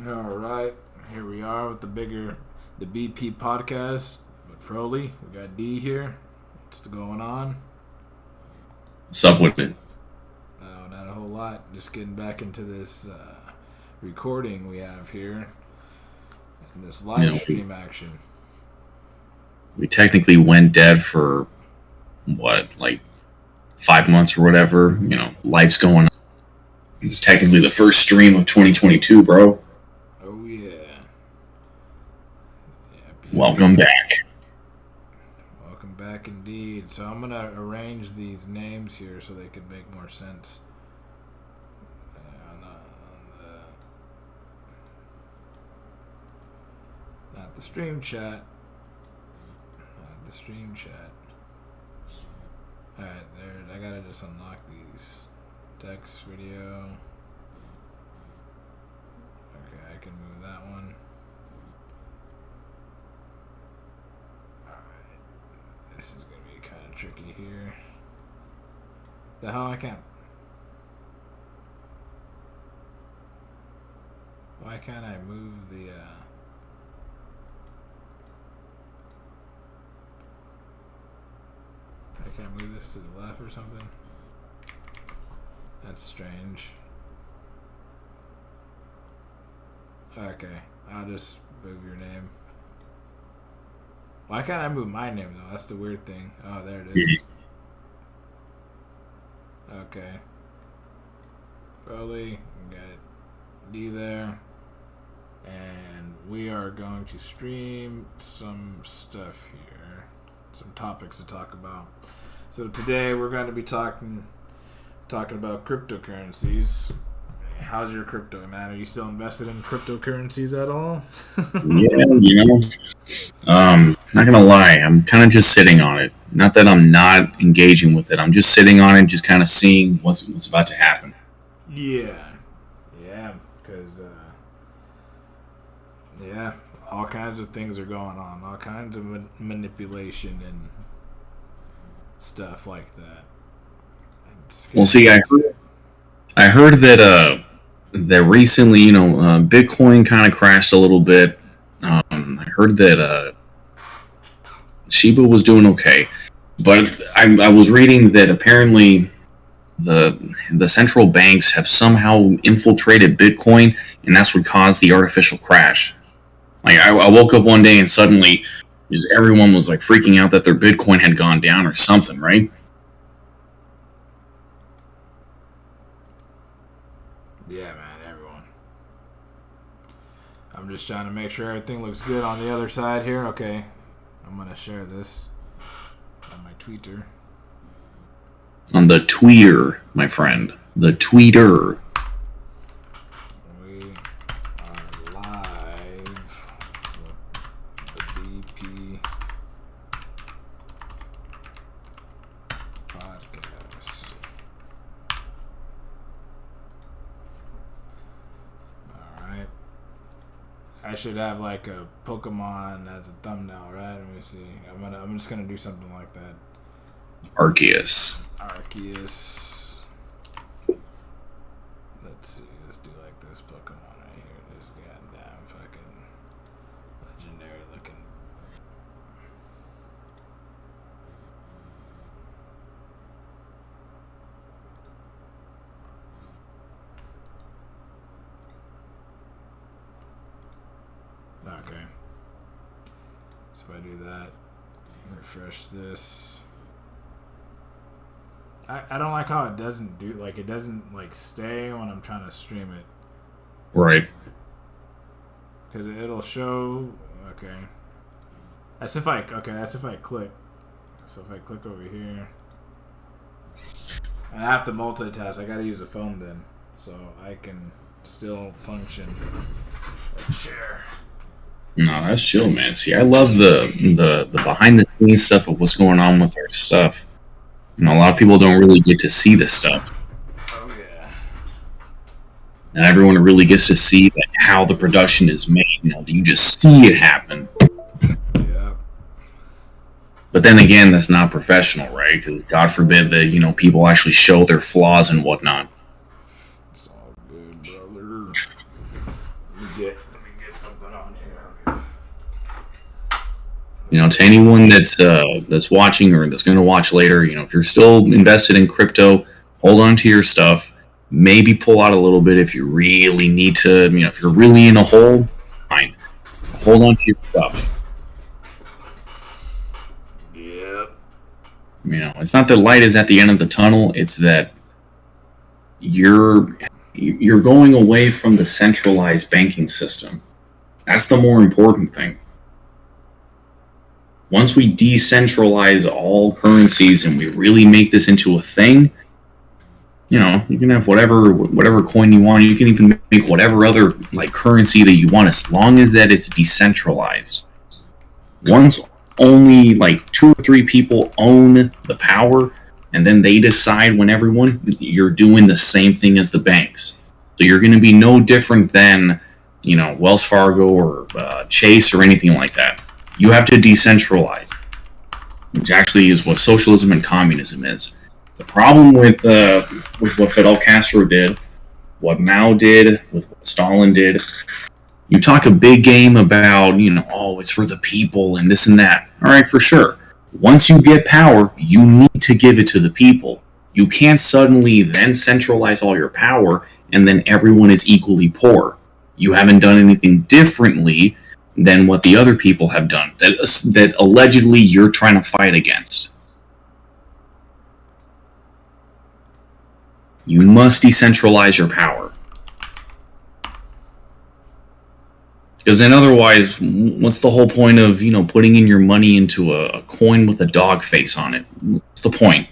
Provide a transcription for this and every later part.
All right, here we are with the BP podcast with Froly. We got D here. What's going on? What's up with it? Oh, not a whole lot. Just getting back into this recording we have here and this You live know, we, stream action. we technically went dead for what, like 5 months or whatever. Life's going on. It's technically the first stream of 2022, bro. Oh yeah, yep, yep, Welcome yep. back. Welcome back indeed. So I'm gonna arrange these names here so they could make more sense. Not the stream chat. Not the stream chat. Alright, there. I gotta just unlock these. Text, video. Okay, I can move that one. Alright. This is gonna be kind of tricky here. The hell, I can't. Why can't I move the, I can't move this to the left or something? That's strange. Okay, I'll just move your name. Why can't I move my name though? That's the weird thing. Oh, there it is. Okay. Probably got D there. And we are going to stream some stuff here. Some topics to talk about. So today we're going to be talking about cryptocurrencies. How's your crypto, man? Are you still invested in cryptocurrencies at all? Not gonna lie, I'm kind of just sitting on it. Not that I'm not engaging with it. I'm just sitting on it, just kind of seeing what's about to happen. Yeah, yeah, because yeah, all kinds of things are going on, all kinds of manipulation and stuff like that. It's Well, gonna see, be I heard that recently, Bitcoin kind of crashed a little bit. I heard that Shiba was doing okay, but I was reading that apparently the central banks have somehow infiltrated Bitcoin, and that's what caused the artificial crash. Like I woke up one day and suddenly, just everyone was like freaking out that their Bitcoin had gone down or something, right? yeah, man, everyone. I'm just trying to make sure everything looks good on the other side here. Okay, I'm gonna share this on my Twitter. On the tweeter, my friend, the tweeter. We are live with the BP podcast. Alright. I should have like a Pokemon as a thumbnail, right? Let me see. I'm just gonna do something like that. Arceus. Arceus. Let's see. Let's do like this Pokemon right here. This goddamn fucking legendary looking. Okay. So if I do that, refresh this. I don't like how it doesn't do, like, it doesn't like stay when I'm trying to stream it, Right. because it'll show. Okay, that's if I click. So if I click over here, and I have to multitask, I gotta use a phone then, so I can still function. Like share. No, that's chill, man. See, I love the behind the scenes stuff of what's going on with our stuff. A lot of people don't really get to see this stuff, Oh yeah. and everyone really gets to see like how the production is made. You just see it happen. Yeah. But then again, that's not professional, right? Because God forbid that people actually show their flaws and whatnot. It's all good, brother. Let me get something on here. To anyone that's watching or that's going to watch later, if you're still invested in crypto, hold on to your stuff. Maybe pull out a little bit if you really need to. If you're really in a hole, fine. Hold on to your stuff. Yep. It's not that light is at the end of the tunnel. It's that you're going away from the centralized banking system. That's the more important thing. Once we decentralize all currencies and we really make this into a thing, you can have whatever coin you want. You can even make whatever other currency that you want, as long as that it's decentralized. Once only 2 or 3 people own the power, and then they decide when everyone, you're doing the same thing as the banks. So you're going to be no different than, Wells Fargo or Chase or anything like that. You have to decentralize, which actually is what socialism and communism is. The problem with what Fidel Castro did, what Mao did, with what Stalin did, you talk a big game about, it's for the people and this and that. All right, for sure. Once you get power, you need to give it to the people. You can't suddenly then centralize all your power and then everyone is equally poor. You haven't done anything differently than what the other people have done that allegedly you're trying to fight against. You must decentralize your power. Because then otherwise, what's the whole point of, putting in your money into a coin with a dog face on it? What's the point?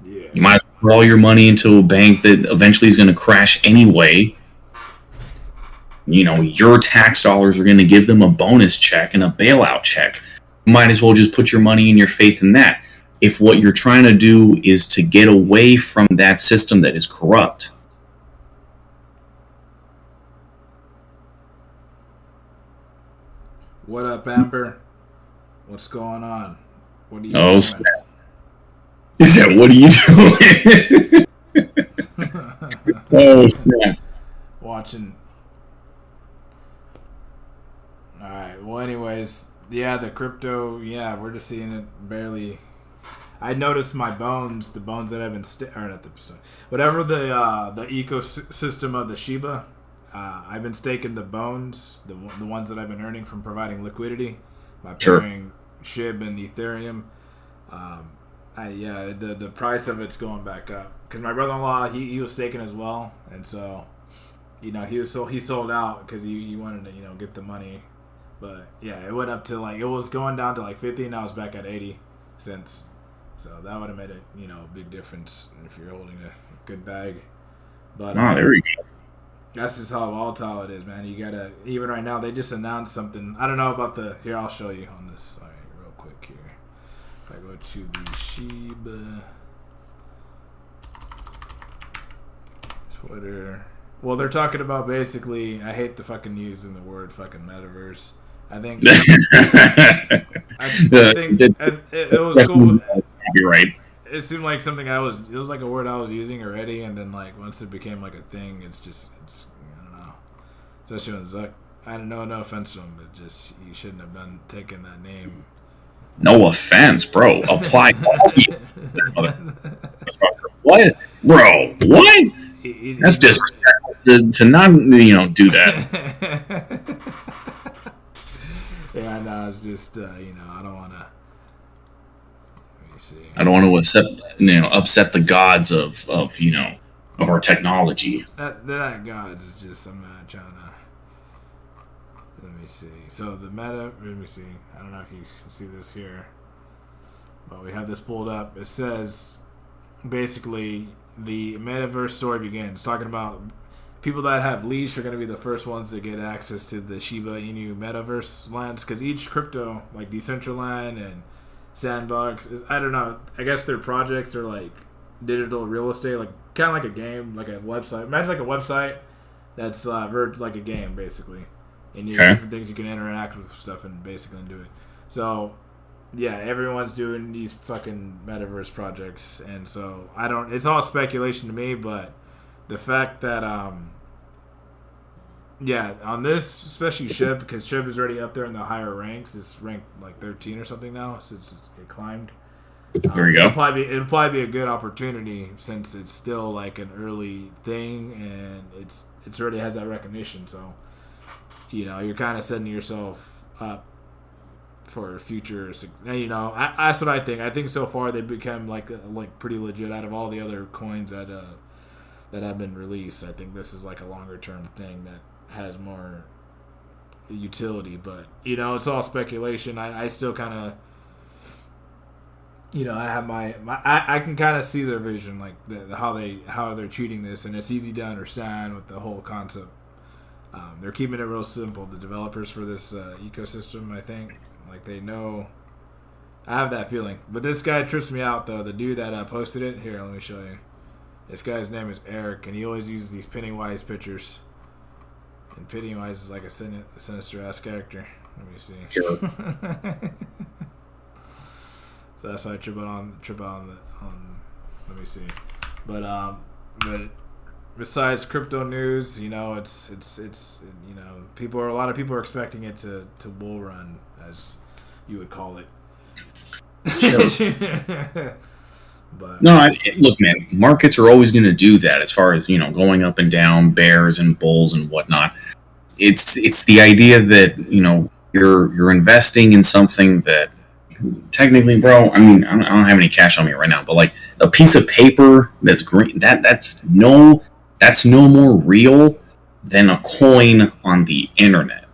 Yeah. You might as well put all your money into a bank that eventually is going to crash anyway. Your tax dollars are going to give them a bonus check and a bailout check. You might as well just put your money and your faith in that. If what you're trying to do is to get away from that system that is corrupt. What up, Amber? What's going on? What are you doing? Snap. Is that what are you doing? Oh, snap. Watching. Alright, well, anyways, yeah, the crypto, we're just seeing it barely. I noticed my bones, the bones that I've been whatever the ecosystem of the Shiba, I've been staking the bones, the ones that I've been earning from providing liquidity by pairing SHIB and Ethereum. The price of it's going back up because my brother-in-law he was staking as well, and so he sold out because he wanted to get the money. But yeah, it went up to it was going down to 50, and now it's back at 80 cents. So that would have made a big difference if you're holding a good bag. But there we go. That's just how volatile it is, man. You gotta, even right now, they just announced something. I don't know about here, I'll show you on this. All right, real quick here. If I go to the Shiba Twitter. Well, they're talking about basically, I hate the fucking using the word fucking metaverse. I think it was cool. You're right. It seemed like something it was like a word I was using already, and then once it became a thing, it's I don't know. Especially when Zuck, I don't know, no offense to him, but just you shouldn't have taken that name. No offense, bro. Apply. What, bro? What? That's disrespectful to not do that. Yeah, no, it's just I don't want to. I don't want to upset the gods of our technology. They're not gods. It's just I'm not trying to. Let me see. So the meta. Let me see. I don't know if you can see this here, but we have this pulled up. It says basically the metaverse story begins talking about people that have leash are going to be the first ones to get access to the Shiba Inu metaverse lands because each crypto like Decentraland and Sandbox is, I don't know, I guess their projects are digital real estate, kind of like a game, like a website. Imagine a website that's like a game basically, and you have different things you can interact with stuff and basically do it. So yeah, everyone's doing these fucking metaverse projects, and so it's all speculation to me, but the fact that Yeah, on this, especially Shib, because Shib is already up there in the higher ranks. It's ranked like 13 or something now, since it climbed. There you go. It'll probably be a good opportunity since it's still like an early thing and it's already has that recognition. So, you're kind of setting yourself up for future. And, that's what I think. I think so far they've become like pretty legit out of all the other coins that have been released. I think this is like a longer term thing that has more utility. But it's all speculation. I still kind of. I have I can kind of see their vision, like how they're treating this, and it's easy to understand with the whole concept. They're keeping it real simple. The developers for this ecosystem, I think, like they know. I have that feeling, but this guy trips me out though. The dude that posted it here, let me show you. This guy's name is Eric, and he always uses these Pennywise pictures. And Pennywise is like a sinister ass character. Let me see. Sure. So that's why I trip out on let me see. But besides crypto news, it's a lot of people are expecting it to bull run, as you would call it. Sure. But no, look, man, markets are always going to do that as far as, going up and down, bears and bulls and whatnot. It's the idea that, you're investing in something that technically, bro, I mean, I don't have any cash on me right now, but like a piece of paper that's green, that's no more real than a coin on the internet.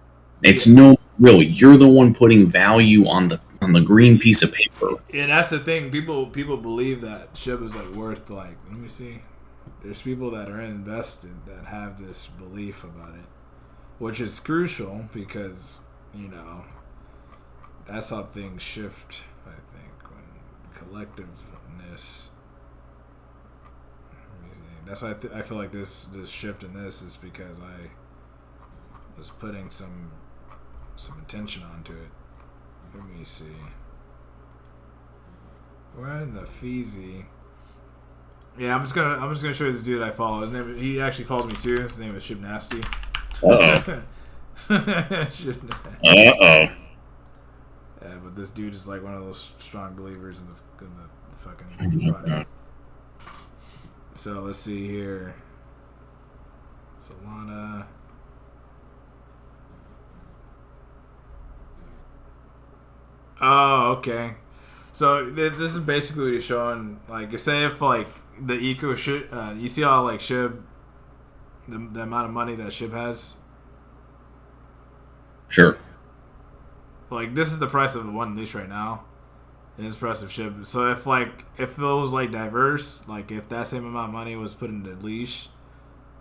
It's no real. You're the one putting value on the green piece of paper. And that's the thing. People believe that SHIB is like worth like. Let me see. There's people that are invested that have this belief about it, which is crucial because that's how things shift, I think, when collectiveness. That's why I feel like this shift in this is because I was putting some attention onto it. Let me see. Where in the Feezy? Yeah, I'm just gonna show you this dude I follow. He actually follows me too. His name is Shib Nasty. Uh-oh. Yeah, but this dude is like one of those strong believers in the fucking product. So let's see here. Solana. Oh, okay. So this is basically what he's showing. Like, say if like the eco shit, you see how like SHIB, the amount of money that SHIB has. Sure. Like, this is the price of one leash right now. And this is the price of SHIB. So if it was like diverse, like if that same amount of money was put into leash,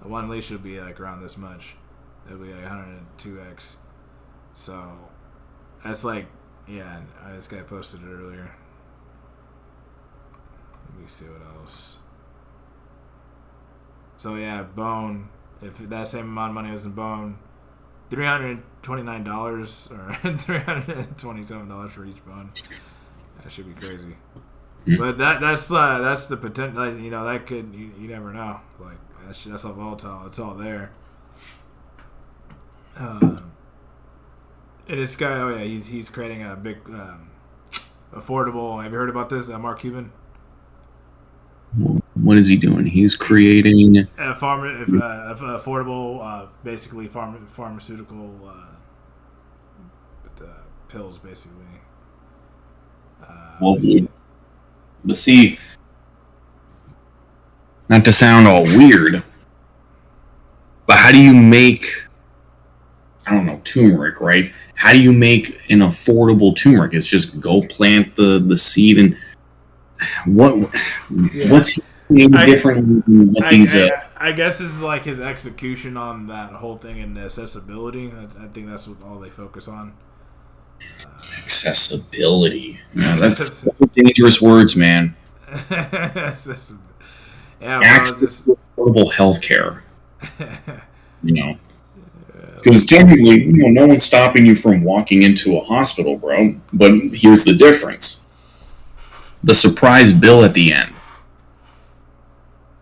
one leash would be like around this much. It would be like 102x. So that's like, yeah, this guy posted it earlier. Let me see what else. So yeah, Bone. If that same amount of money was in Bone, $329 or $327 for each bone. That should be crazy. Mm-hmm. But that's the potential. That could you never know. Like that's all volatile. It's all there. And this guy, oh yeah, he's creating a big affordable. Have you heard about this? Mark Cuban. What is he doing? He's creating affordable, basically pharmaceutical pills, basically. But see, not to sound all weird, but how do you make, I don't know, turmeric, right? How do you make an affordable turmeric? It's just go plant the seed and what's different than what these I guess is like his execution on that whole thing and the accessibility. I think that's what all they focus on. Accessibility. No, that's dangerous words, man. Yeah, access to affordable healthcare. Because technically, no one's stopping you from walking into a hospital, bro. But here's the difference: the surprise bill at the end.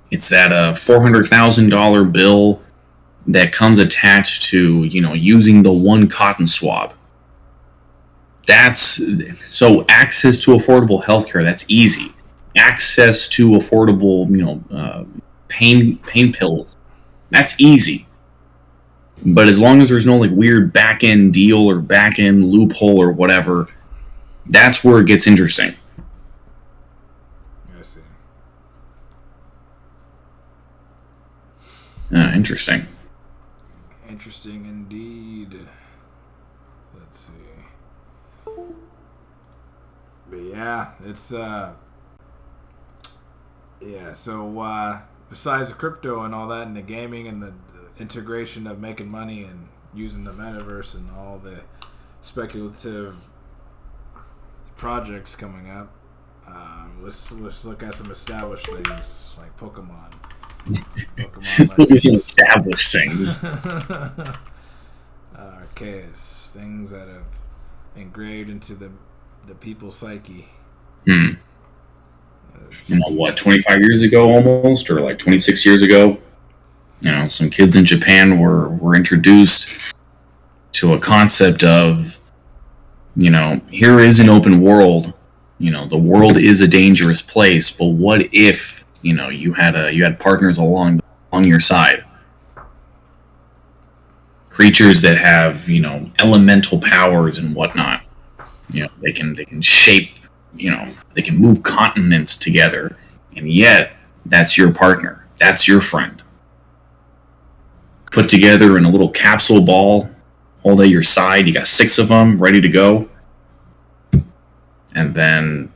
It's that $400,000 bill that comes attached to, using the one cotton swab. That's so access to affordable healthcare. That's easy. Access to affordable, pain pills. That's easy. But as long as there's no like weird back end deal or back end loophole or whatever, that's where it gets interesting. I see. Interesting. Interesting indeed. Let's see. But yeah, it's so besides the crypto and all that and the gaming and the integration of making money and using the metaverse and all the speculative projects coming up, let's look at some established things like Pokemon. Pokemon Legends. Established things. Arceus, things that have engraved into the people's psyche. What, 25 years ago almost, or like 26 years ago? Some kids in Japan were introduced to a concept of, here is an open world. The world is a dangerous place, but what if, you had partners along your side? Creatures that have, elemental powers and whatnot. They can shape, they can move continents together, and yet that's your partner. That's your friend. Put together in a little capsule ball, hold at your side. You got 6 of them ready to go. And then,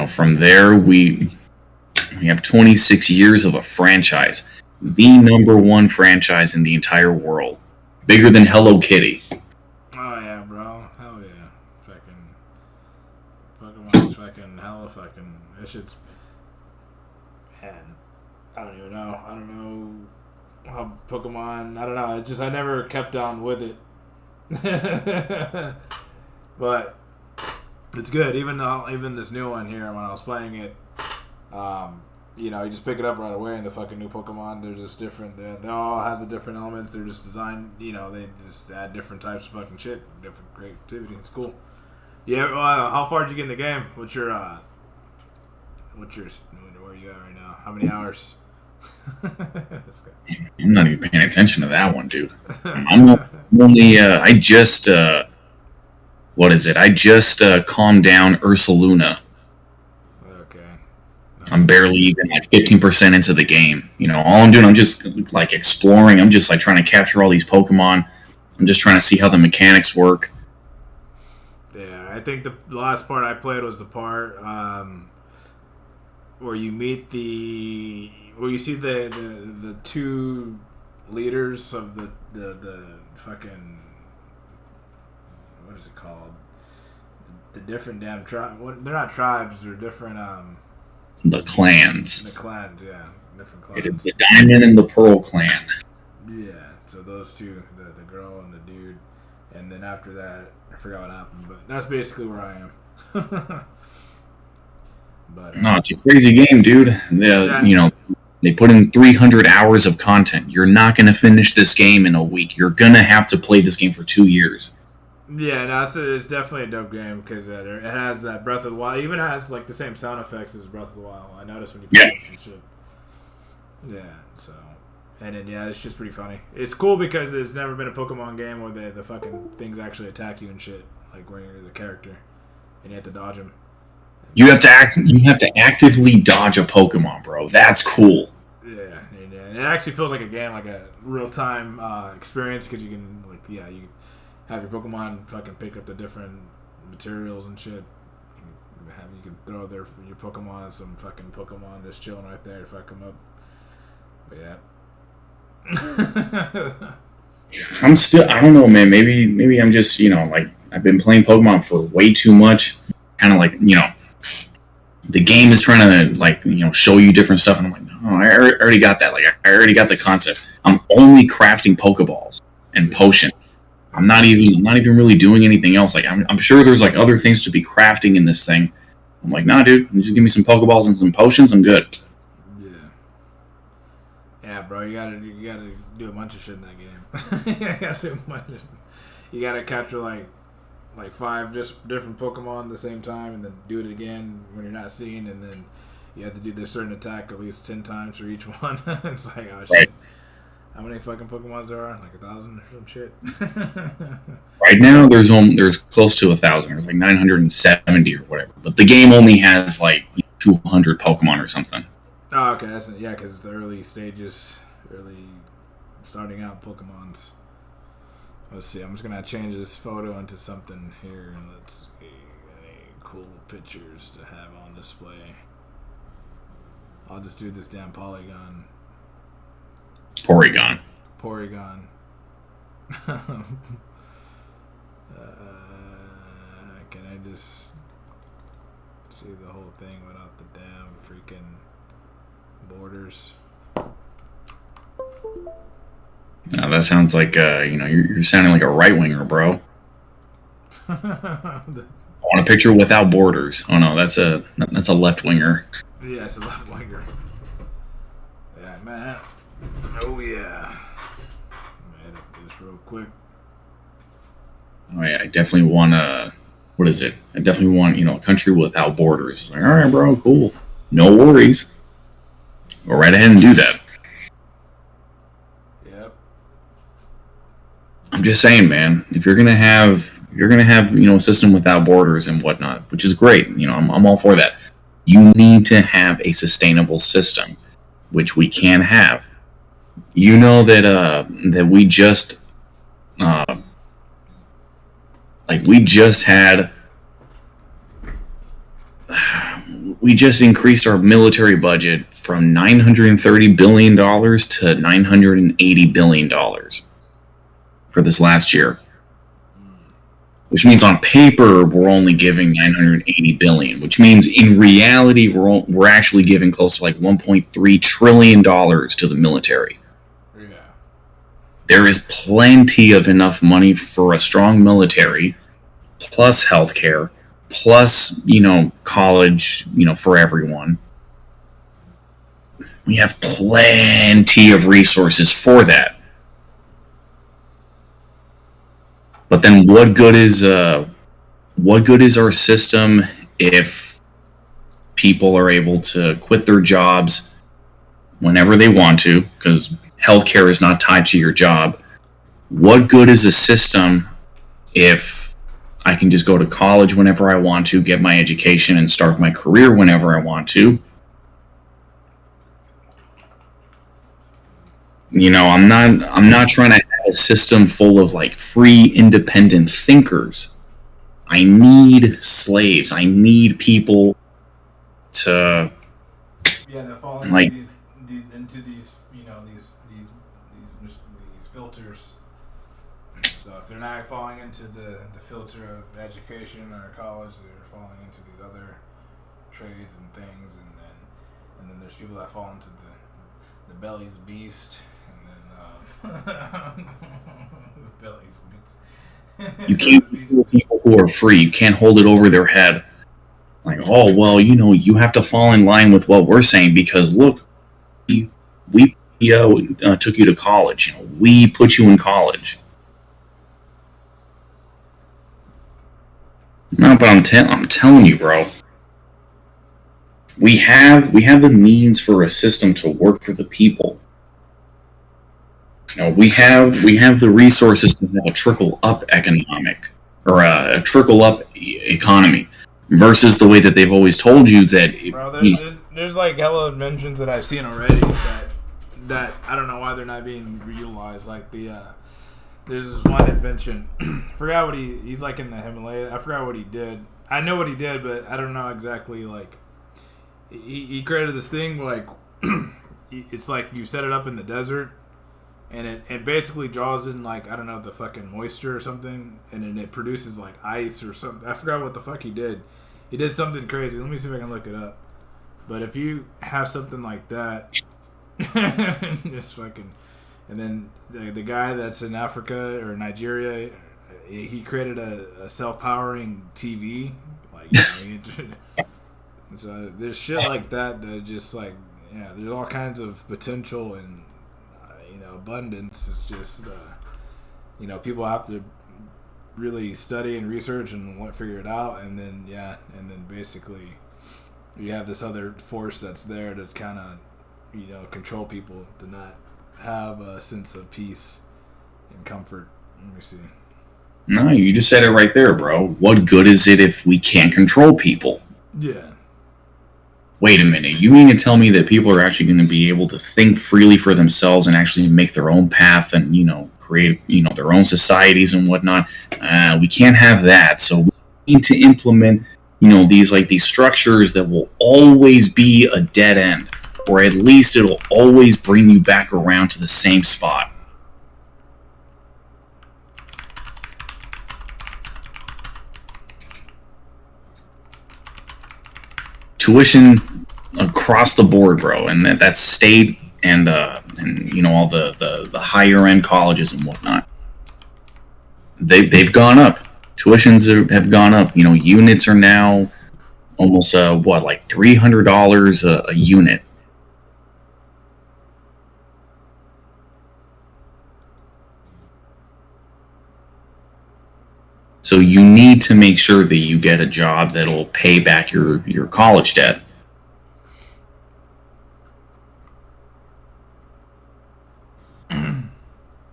from there, we have 26 years of a franchise. The #1 franchise in the entire world. Bigger than Hello Kitty. Oh, yeah, bro. Hell yeah. Fucking Pokemon's fucking hella fucking... That shit's... Man, I don't even know. I don't know how Pokemon... I don't know. It's just I never kept on with it. But it's good. Even this new one here, when I was playing it, you just pick it up right away, and the fucking new Pokemon, they're just different. They all have the different elements. They're just designed, they just add different types of fucking shit, different creativity. It's cool. Yeah, how far did you get in the game? Where are you at right now? How many hours? I'm not even paying attention to that one, dude. I'm only, I just calmed down Ursaluna. I'm barely even like 15% into the game. All I'm doing, I'm just like exploring. I'm just like trying to capture all these Pokemon. I'm just trying to see how the mechanics work. Yeah, I think the last part I played was the part where you meet where you see the 2 leaders of the fucking, what is it called? The different damn tribes. They're not tribes. They're different. The clans. The clans, yeah. Different clans. It is the Diamond and the Pearl clan. Yeah, so those 2, the girl and the dude. And then after that, I forgot what happened, but that's basically where I am. But no, it's a crazy game, dude. They put in 300 hours of content. You're not going to finish this game in a week. You're going to have to play this game for 2 years. Yeah, no, it's definitely a dope game because it has that Breath of the Wild. It even has like the same sound effects as Breath of the Wild. I noticed when you play some shit. Yeah, so and then it's just pretty funny. It's cool because there's never been a Pokemon game where the fucking things actually attack you and shit, like when you're the character and you have to dodge them. You have to actively dodge a Pokemon, bro. That's cool. Yeah, and it actually feels like a game, like a real time experience because you can you have your Pokemon fucking pick up the different materials and shit. You can throw your Pokemon at some fucking Pokemon just chilling right there to fuck them up. But yeah. I don't know, man. Maybe I'm just, I've been playing Pokemon for way too much. Kind of like, the game is trying to show you different stuff, and I'm like, no, I already got that. Like, I already got the concept. I'm only crafting Pokeballs and potions. I'm not even really doing anything else. Like, I'm sure there's like other things to be crafting in this thing. I'm like, nah, dude, just give me some Pokeballs and some potions. I'm good. Yeah, bro, you gotta do a bunch of shit in that game. You gotta capture like 5 just different Pokemon at the same time, and then do it again when you're not seeing, and then you have to do this certain attack at least 10 times for each one. It's like, oh shit. Right. How many fucking Pokemons there are? Like 1,000 or some shit. Right now, there's close to 1,000. There's like 970 or whatever. But the game only has like 200 Pokemon or something. Oh, okay. Yeah, because it's the early stages, early starting out Pokemons. Let's see. I'm just gonna change this photo into something here, and let's see any cool pictures to have on display. I'll just do this damn Porygon. Porygon. Can I just see the whole thing without the damn freaking borders? Now that sounds like you're sounding like a right winger, bro. I want a picture without borders. Oh no, that's a left winger. Yeah, it's a left winger. Yeah, man. Oh yeah. Let me edit this real quick. Oh yeah, I definitely want what is it? I definitely want, a country without borders. It's like, all right, bro, cool. No worries. Go right ahead and do that. Yep. I'm just saying, man, if you're gonna have a system without borders and whatnot, which is great, I'm all for that. You need to have a sustainable system, which we can have. You know that we just we just increased our military budget from $930 billion to $980 billion for this last year. Which means on paper we're only giving $980 billion, which means in reality we're actually giving close to like $1.3 trillion to the military. Yeah. There is plenty of enough money for a strong military, plus healthcare, plus college, for everyone. We have plenty of resources for that. But then what good is our system if people are able to quit their jobs whenever they want to, because healthcare is not tied to your job? What good is a system if I can just go to college whenever I want to, get my education, and start my career whenever I want to? I'm not trying to have a system full of like free, independent thinkers. I need slaves. I need people to that fall into like these filters. So if they're not falling into the filter of education or college, they're falling into these other trades and things, and then there's people that fall into the belly's beast. Belly's beast. you can't fool people who are free. You can't hold it over their head. Like, oh well, you have to fall in line with what we're saying because look, we took you to college. We put you in college. No, but I'm telling you, bro. We have the means for a system to work for the people. We have the resources to have a trickle up economic or a trickle up economy versus the way that they've always told you that. Bro, there's like hella inventions that I've seen already that I don't know why they're not being utilized. Like there's this one invention. Forgot what he's like in the Himalayas. I forgot what he did. I know what he did, but I don't know exactly. Like he created this thing like it's like you set it up in the desert. And it basically draws in, like, I don't know, the fucking moisture or something. And then it produces, like, ice or something. I forgot what the fuck he did. He did something crazy. Let me see if I can look it up. But if you have something like that, just fucking... And then the guy that's in Africa or Nigeria, he created a self-powering TV. Like, so there's shit like that just, like, yeah, there's all kinds of potential and... abundance. It's just people have to really study and research and figure it out, and then basically you have this other force that's there to kind of control people to not have a sense of peace and comfort. Let me see. No, you just said it right there, bro. What good is it if we can't control people? Yeah. Wait a minute. You mean to tell me that people are actually going to be able to think freely for themselves and actually make their own path and, create, their own societies and whatnot? We can't have that. So we need to implement, these structures that will always be a dead end, or at least it'll always bring you back around to the same spot. Tuition across the board, bro, and that's state and all the higher end colleges and whatnot. They've gone up. Tuitions have gone up. Units are now almost like $300 a unit. So you need to make sure that you get a job that'll pay back your college debt.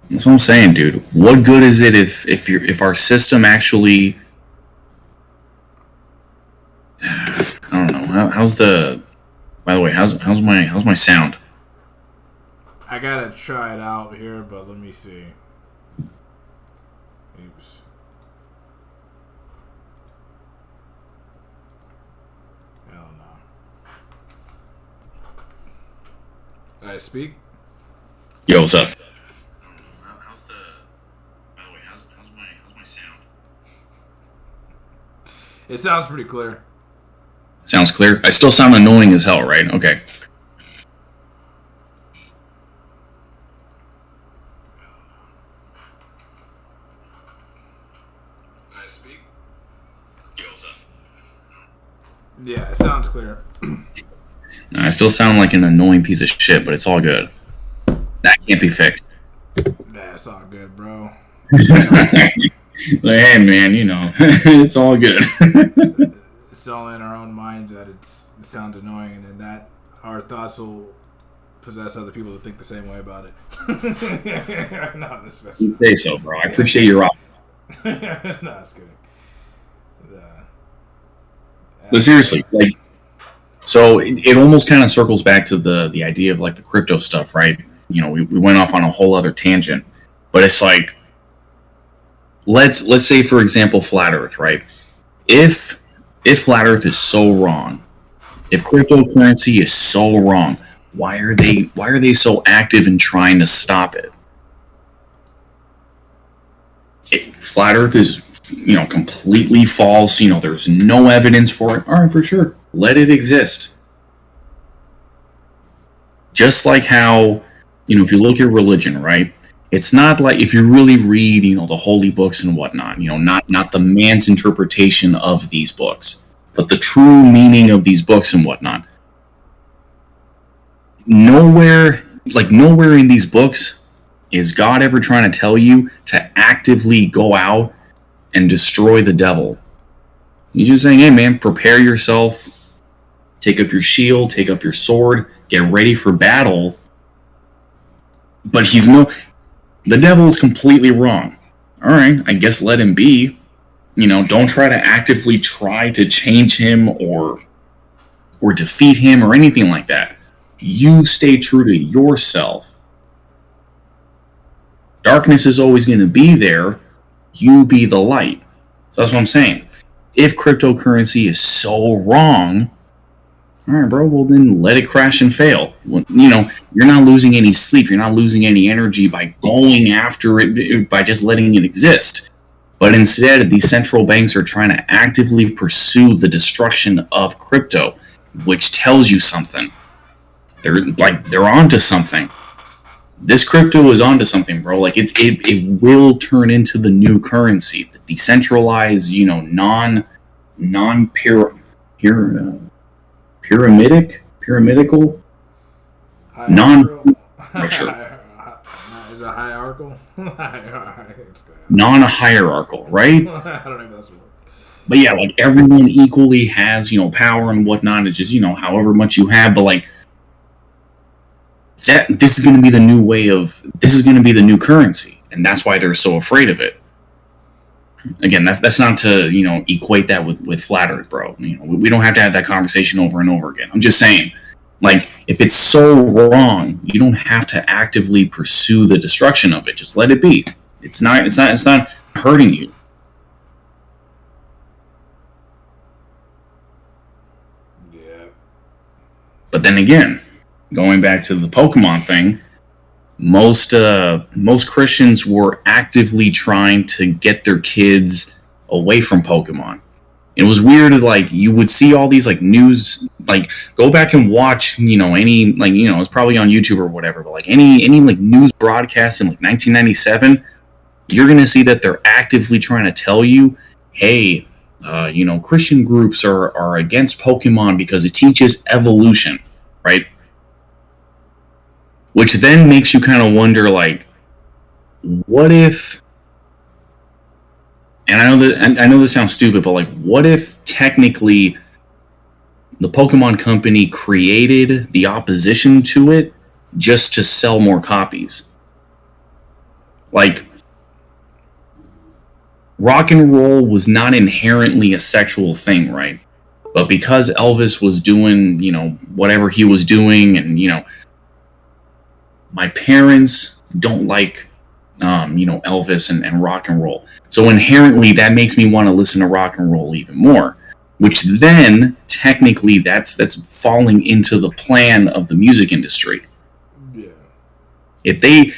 That's what I'm saying, dude. What good is it if our system actually? I don't know. By the way, how's my sound? I gotta try it out here, but let me see. Oops. Hell no. Did I speak? Yo, what's up? It sounds pretty clear. Sounds clear? I still sound annoying as hell, right? Okay. I speak? Yeah, it sounds clear. I still sound like an annoying piece of shit, but it's all good. That can't be fixed. Nah, it's all good, bro. Like, hey, man, it's all good. It's all in our own minds that it sounds annoying, and then that our thoughts will possess other people to think the same way about it. Not this special. You say so, bro. I appreciate your offer. No, it's kidding. But seriously, so it almost kind of circles back to the idea of the crypto stuff, right? We went off on a whole other tangent, but it's like, let's say, for example, flat Earth, right? If flat Earth is so wrong, if cryptocurrency is so wrong, why are they so active in trying to stop it? Flat Earth is completely false. There's no evidence for it. All right, for sure, let it exist. Just like how if you look at religion, right? It's not like, if you really read, the holy books and whatnot, not the man's interpretation of these books, but the true meaning of these books and whatnot. Nowhere in these books is God ever trying to tell you to actively go out and destroy the devil. He's just saying, hey man, prepare yourself, take up your shield, take up your sword, get ready for battle. But the devil is completely wrong. All right, I guess let him be. Don't try to actively try to change him or defeat him or anything like that. You stay true to yourself. Darkness is always going to be there. You be the light. So that's what I'm saying. If cryptocurrency is so wrong, all right, bro, well then let it crash and fail. You're not losing any sleep. You're not losing any energy by going after it, by just letting it exist. But instead, these central banks are trying to actively pursue the destruction of crypto, which tells you something. They're onto something. This crypto is onto something, bro. It will turn into the new currency, the decentralized, pyramidical, non. Sure. a hierarchical? Non-hierarchical, right? I don't know if that's what. But yeah, like everyone equally has, power and whatnot. It's just, however much you have, but like that, this is going to be the new way of, this is going to be the new currency. And that's why they're so afraid of it. Again, that's not to, equate that with flat earth, bro. We don't have to have that conversation over and over again. I'm just saying, like, if it's so wrong, you don't have to actively pursue the destruction of it. Just let it be. It's not hurting you. But then again, going back to the Pokemon thing, most Christians were actively trying to get their kids away from Pokemon. It was weird, like, you would see all these, like, news, like, go back and watch, any, like, it's probably on YouTube or whatever, but, like, any like, news broadcast in, like, 1997, you're going to see that they're actively trying to tell you, hey, Christian groups are against Pokemon because it teaches evolution, right? Which then makes you kind of wonder, like, what if? And I know this sounds stupid, but like, what if technically the Pokemon Company created the opposition to it just to sell more copies? Like, rock and roll was not inherently a sexual thing, right? But because Elvis was doing, whatever he was doing, and, my parents don't like, Elvis and rock and roll. So inherently, that makes me want to listen to rock and roll even more. Which then, technically, that's falling into the plan of the music industry. Yeah. If they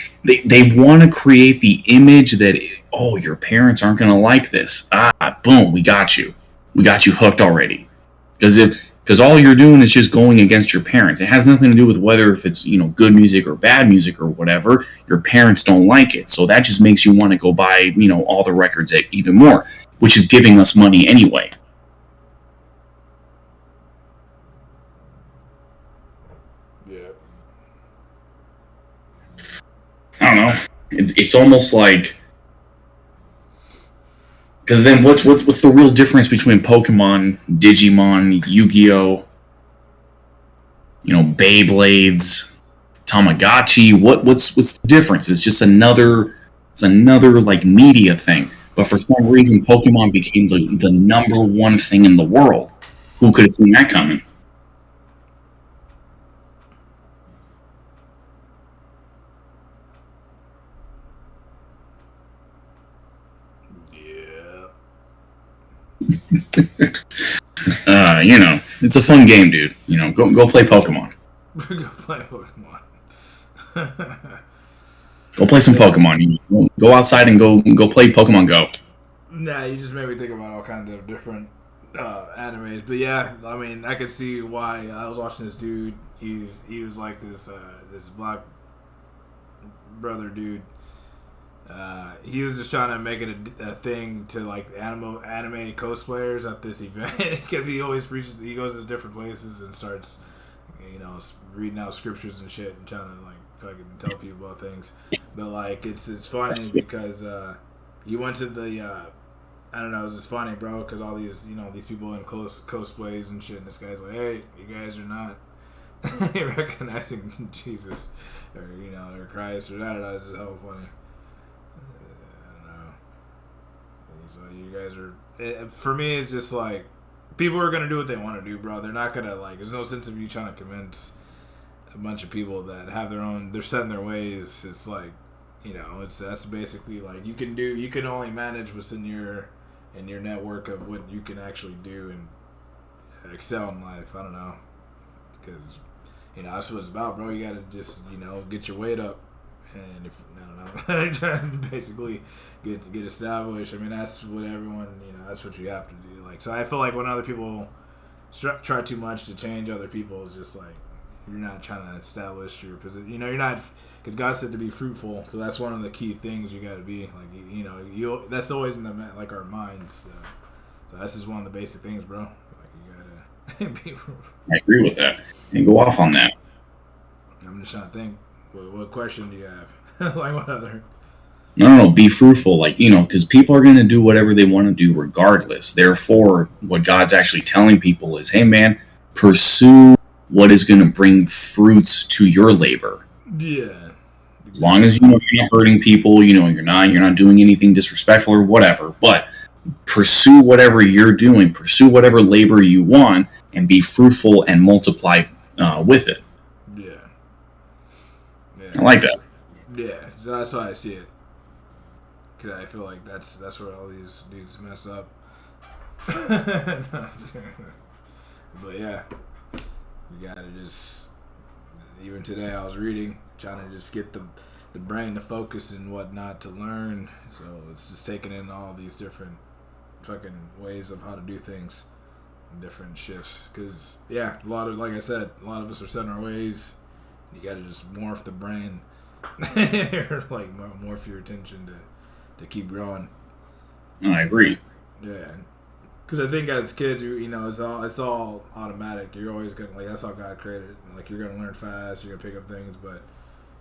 want to create the image that, oh, your parents aren't going to like this. Boom, we got you hooked already. Because all you're doing is just going against your parents. It has nothing to do with whether if it's, good music or bad music or whatever. Your parents don't like it. So that just makes you want to go buy, all the records even more, which is giving us money anyway. Yeah. I don't know. It's almost like, because then what's the real difference between Pokemon, Digimon, Yu-Gi-Oh, Beyblades, Tamagotchi? What's the difference? It's just another like media thing. But for some reason, Pokemon became the number one thing in the world. Who could have seen that coming? It's a fun game, dude. Go play Pokemon. Go play Pokemon. Go play some Pokemon. Go outside and go play Pokemon Go. Nah, you just made me think about all kinds of different animes. But yeah, I mean, I could see why. I was watching this dude. He was like this black brother dude. He was just trying to make it a thing to like anime cosplayers at this event because he always preaches. He goes to different places and starts, reading out scriptures and shit and trying to like fucking tell people about things. But like it's funny because you went to the I don't know, it's just funny, bro, because all these these people in cosplays and shit, and this guy's like, hey, you guys are not recognizing Jesus or or Christ or that. It's just hella funny. So you guys are. For me, it's just like people are gonna do what they want to do, bro. They're not gonna like. There's no sense of you trying to convince a bunch of people that have their own. They're set in their ways. It's like, that's basically like you can only manage what's in your network of what you can actually do and excel in life. I don't know, because that's what it's about, bro. You gotta just get your weight up. And if I don't know, basically get established. I mean, that's what everyone, that's what you have to do. Like, so I feel like when other people try too much to change other people, it's just like you're not trying to establish your position. You're not, because God said to be fruitful. So that's one of the key things you got to be. Like, you that's always in like our minds. So that's just one of the basic things, bro. Like you gotta be fruitful. I agree with that. And go off on that. I'm just trying to think. What question do you have? Like what other? No, be fruitful. Like, because people are going to do whatever they want to do regardless. Therefore, what God's actually telling people is, hey, man, pursue what is going to bring fruits to your labor. Yeah. As long as you're not hurting people, you're not doing anything disrespectful or whatever. But pursue whatever you're doing, pursue whatever labor you want, and be fruitful and multiply with it. Yeah. I like that. Yeah, so that's how I see it. Cause I feel like that's where all these dudes mess up. But yeah, you gotta just. Even today, I was reading, trying to just get the brain to focus and whatnot to learn. So it's just taking in all these different fucking ways of how to do things, different shifts. Cause yeah, like I said, a lot of us are set in our ways. You gotta just morph the brain, or like morph your attention to keep growing. No, I agree. Yeah, because I think as kids, it's all automatic. You're always gonna that's how God created it. Like you're gonna learn fast, you're gonna pick up things, but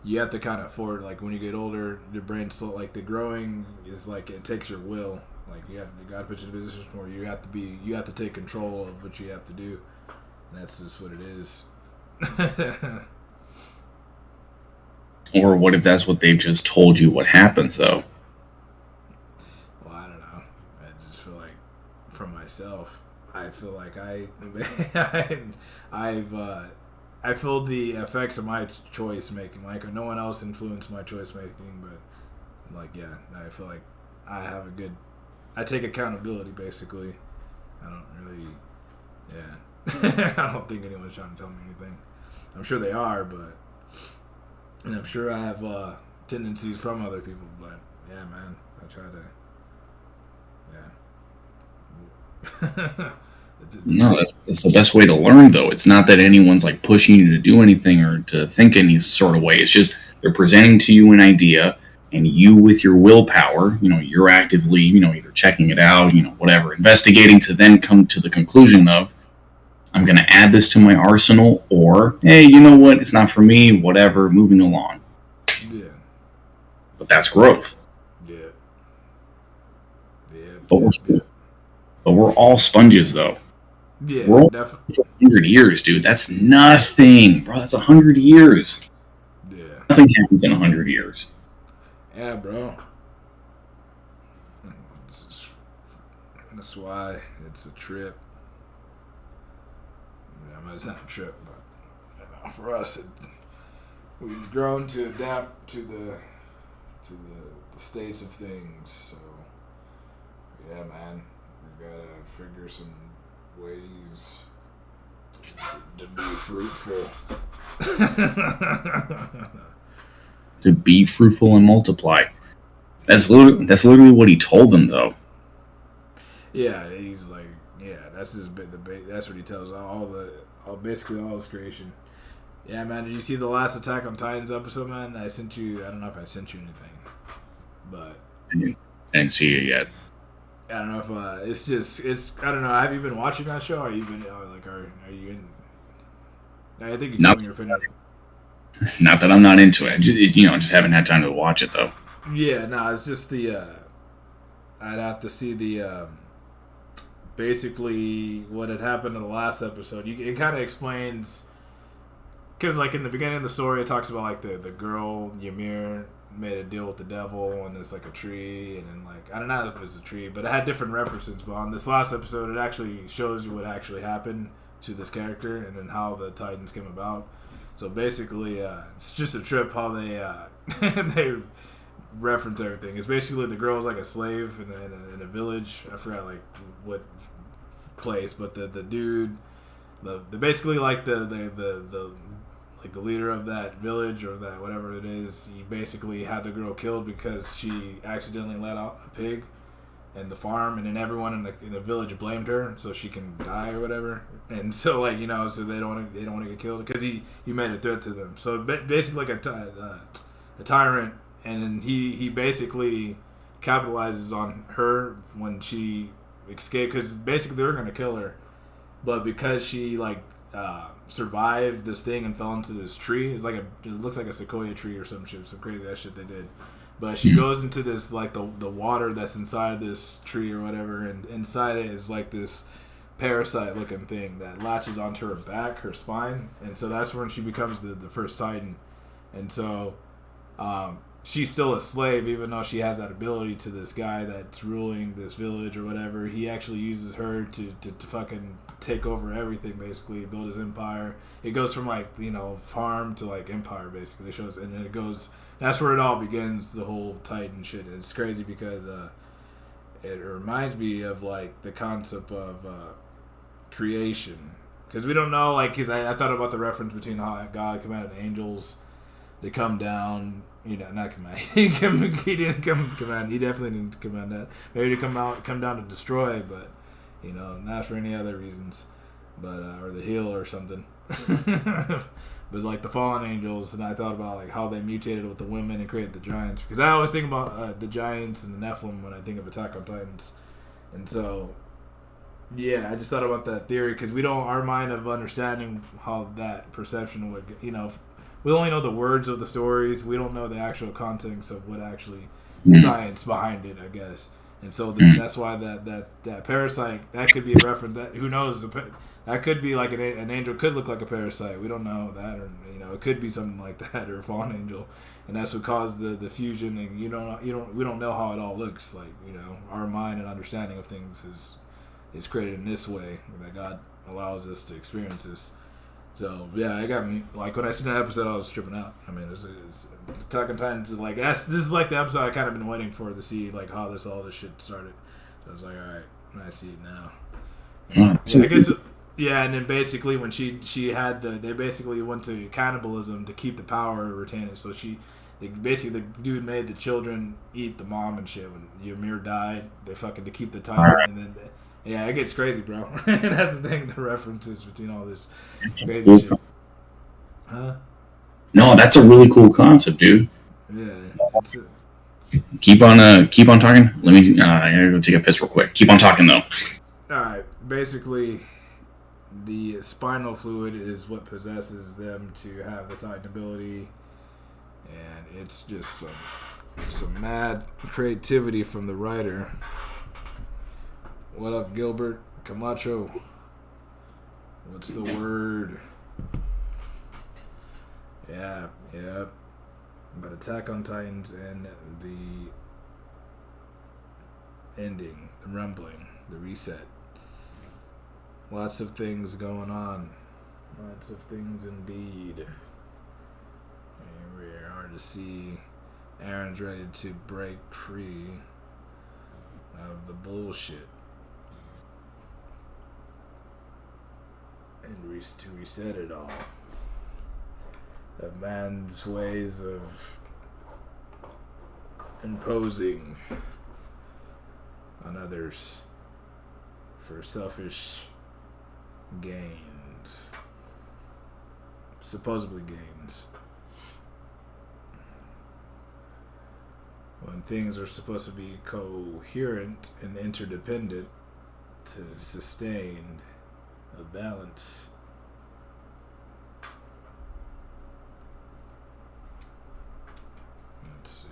you have to kind of forward. Like when you get older, your brain slow. Like the growing is like it takes your will. Like God puts you in a position where you have to take control of what you have to do, and that's just what it is. Or what if that's what they've just told you what happens, though? Well, I don't know. I just feel like, for myself, I feel like I feel the effects of my choice making. Like no one else influenced my choice making, but like yeah, I feel like I take accountability basically. I don't really, yeah. I don't think anyone's trying to tell me anything. I'm sure they are, but. And I'm sure I have tendencies from other people, but yeah, man, I try to, yeah. No, that's the best way to learn, though. It's not that anyone's like pushing you to do anything or to think any sort of way. It's just they're presenting to you an idea, and you, with your willpower, you're actively, either checking it out, whatever, investigating to then come to the conclusion of, I'm going to add this to my arsenal, or, hey, you know what? It's not for me, whatever, moving along. Yeah. But that's growth. Yeah. Yeah. But we're all sponges, though. Yeah, we're all definitely. For 100 years, dude. That's nothing, bro. That's 100 years. Yeah. Nothing happens in 100 years. Yeah, bro. That's why it's a trip. It's not a trip, but for us, we've grown to adapt to the states of things. So, yeah, man, we gotta figure some ways to be fruitful. To be fruitful and multiply. That's literally what he told them, though. Yeah, he's like, yeah, that's his bit. That's what he tells basically all his creation. Yeah, man. Did you see the last Attack on Titans episode, man? I sent you. I don't know if I sent you anything, but I didn't see it yet. I don't know if it's. I don't know. Have you been watching that show? Are you you in? I think you told me your opinion. Not that I'm not into it. Just haven't had time to watch it though. Yeah, no, it's just I'd have to see basically what had happened in the last episode. It kind of explains, because like in the beginning of the story, it talks about like the girl Ymir made a deal with the devil, and it's like a tree, and then like I don't know if it was a tree, but it had different references. But on this last episode, it actually shows you what actually happened to this character, and then how the Titans came about. So basically, it's just a trip how they they reference everything. It's basically the girl's like a slave in a village. I forgot like what place, but the dude, the basically like the like the leader of that village or that whatever it is, he basically had the girl killed because she accidentally let out a pig in the farm, and then everyone in the village blamed her so she can die or whatever. And so like so they don't want to get killed because he made a threat to them. So basically like a tyrant, and then he basically capitalizes on her when she escaped, because basically they're gonna kill her, but because she like survived this thing and fell into this tree. It's like it looks like a sequoia tree or some shit. Some crazy ass shit they did. But she goes into this like the water that's inside this tree or whatever, and inside it is like this parasite looking thing that latches onto her back, her spine, and so that's when she becomes the first Titan. And so she's still a slave, even though she has that ability to this guy that's ruling this village or whatever. He actually uses her to fucking take over everything, basically, build his empire. It goes from like, you know, farm to like empire, basically. It shows, and then it goes. That's where it all begins, the whole Titan shit. And it's crazy because it reminds me of like the concept of creation, because we don't know, like, because I thought about the reference between how God commanded angels to come down. You know, not command. He didn't command. He definitely didn't command that. Maybe to come down to destroy, but you know, not for any other reasons, but or the heal or something. But like the fallen angels, and I thought about like how they mutated with the women and created the giants, because I always think about the giants and the Nephilim when I think of Attack on Titans, and so yeah, I just thought about that theory because we don't, our mind of understanding how that perception would, you know. We only know the words of the stories. We don't know the actual contents of what actually science behind it, I guess. And so that's why that parasite, that could be a reference. That who knows? That could be like an angel could look like a parasite. We don't know that, or you know, it could be something like that, or a fallen angel, and that's what caused the fusion. And we don't know how it all looks like. You know, our mind and understanding of things is created in this way that God allows us to experience this. So yeah, it got me. Like when I seen that episode, I was tripping out. I mean, it's Attack on Titans is like this is like the episode I kind of been waiting for to see like how all this shit started. So I was like, all right, I see it now. Yeah, I guess. Yeah, and then basically when she had they basically went to cannibalism to keep the power and retain it. So basically the dude made the children eat the mom and shit. When Ymir died, they fucking to keep the title, and then. Yeah, it gets crazy, bro. That's the thing, the references between all this crazy shit. Huh? No, that's a really cool concept, dude. Yeah, that's it. Keep on talking. Let me, I gotta go take a piss real quick. Keep on talking, though. Alright, basically, the spinal fluid is what possesses them to have the Titan ability, and it's just some mad creativity from the writer. What up, Gilbert Camacho? What's the word? Yeah. But Attack on Titans and the ending, the rumbling, the reset. Lots of things going on. Lots of things indeed. Here we are to see Aaron's ready to break free of the bullshit. And to reset it all. Of man's ways of imposing on others for selfish gains. Supposedly gains. When things are supposed to be coherent and interdependent to sustain a balance. Let's see.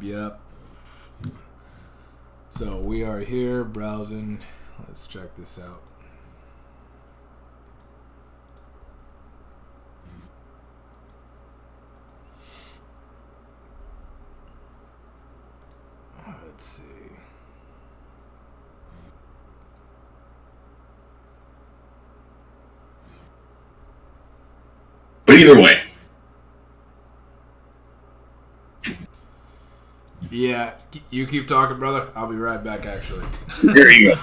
Yep. So we are here browsing. Let's check this out. Let's see. But either way. Yeah, you keep talking, brother. I'll be right back, actually. There you go.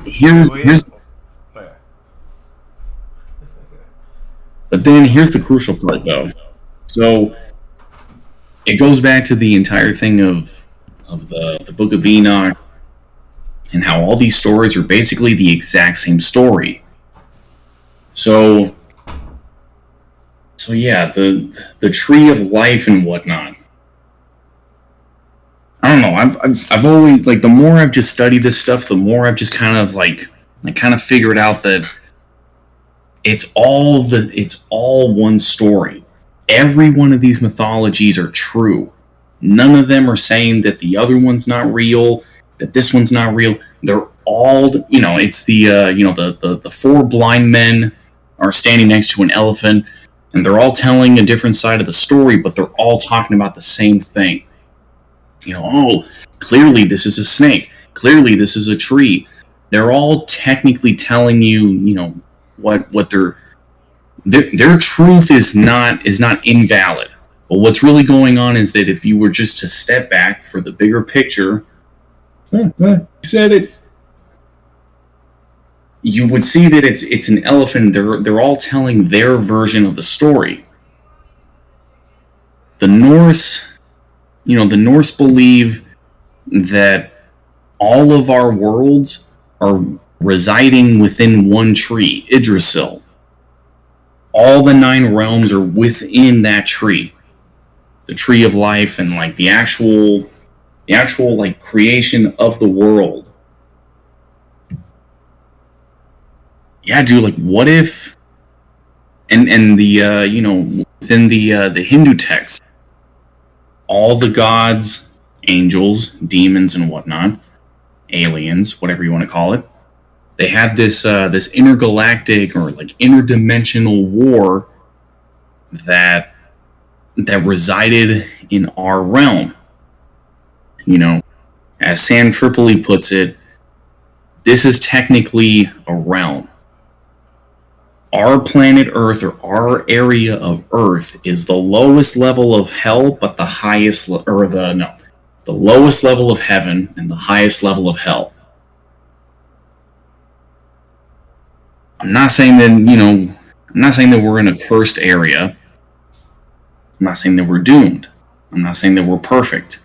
Here's But then here's the crucial part, though. So it goes back to the entire thing of the Book of Enoch and how all these stories are basically the exact same story. So So yeah, the tree of life and whatnot. I don't know. I've always like the more I've just studied this stuff, the more I've just kind of like I kind of figured out that it's all one story. Every one of these mythologies are true. None of them are saying that the other one's not real, that this one's not real. They're all, it's the four blind men are standing next to an elephant, and they're all telling a different side of the story, but they're all talking about the same thing. Oh, clearly this is a snake. Clearly this is a tree. They're all technically telling you, what their truth is not invalid. But what's really going on is that if you were just to step back for the bigger picture, you said it. You would see that it's an elephant. They're all telling their version of the story. The Norse, the Norse believe that all of our worlds are residing within one tree, Yggdrasil. All the 9 realms are within that tree. The tree of life and like the actual like creation of the world. Yeah, dude, like what if and the within the Hindu text, all the gods, angels, demons and whatnot, aliens, whatever you want to call it, they had this intergalactic or like interdimensional war that resided in our realm. As Sam Tripoli puts it, this is technically a realm. Our planet Earth, or our area of Earth, is the lowest level of hell, but the lowest level of heaven and the highest level of hell. I'm not saying that we're in a cursed area. I'm not saying that we're doomed. I'm not saying that we're perfect.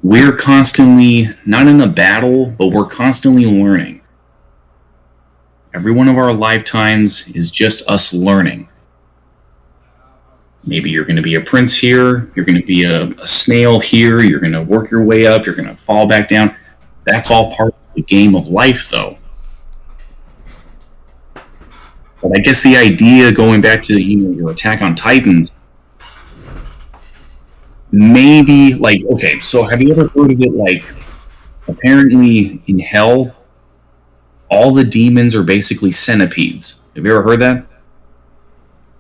We're constantly, not in a battle, but we're constantly learning. Every one of our lifetimes is just us learning. Maybe you're going to be a prince here, you're going to be a snail here, you're going to work your way up, you're going to fall back down. That's all part of the game of life, though. But I guess the idea, going back to your Attack on Titans, maybe like, okay, so have you ever heard of it? Like, apparently in hell, all the demons are basically centipedes. Have you ever heard that?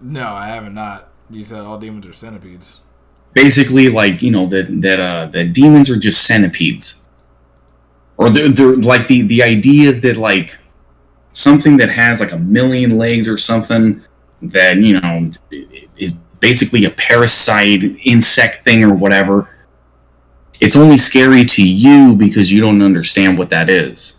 No, I haven't. Not. You said all demons are centipedes. Basically, like that demons are just centipedes, or they're like the idea that like something that has like 1,000,000 legs or something that is basically a parasite insect thing or whatever. It's only scary to you because you don't understand what that is.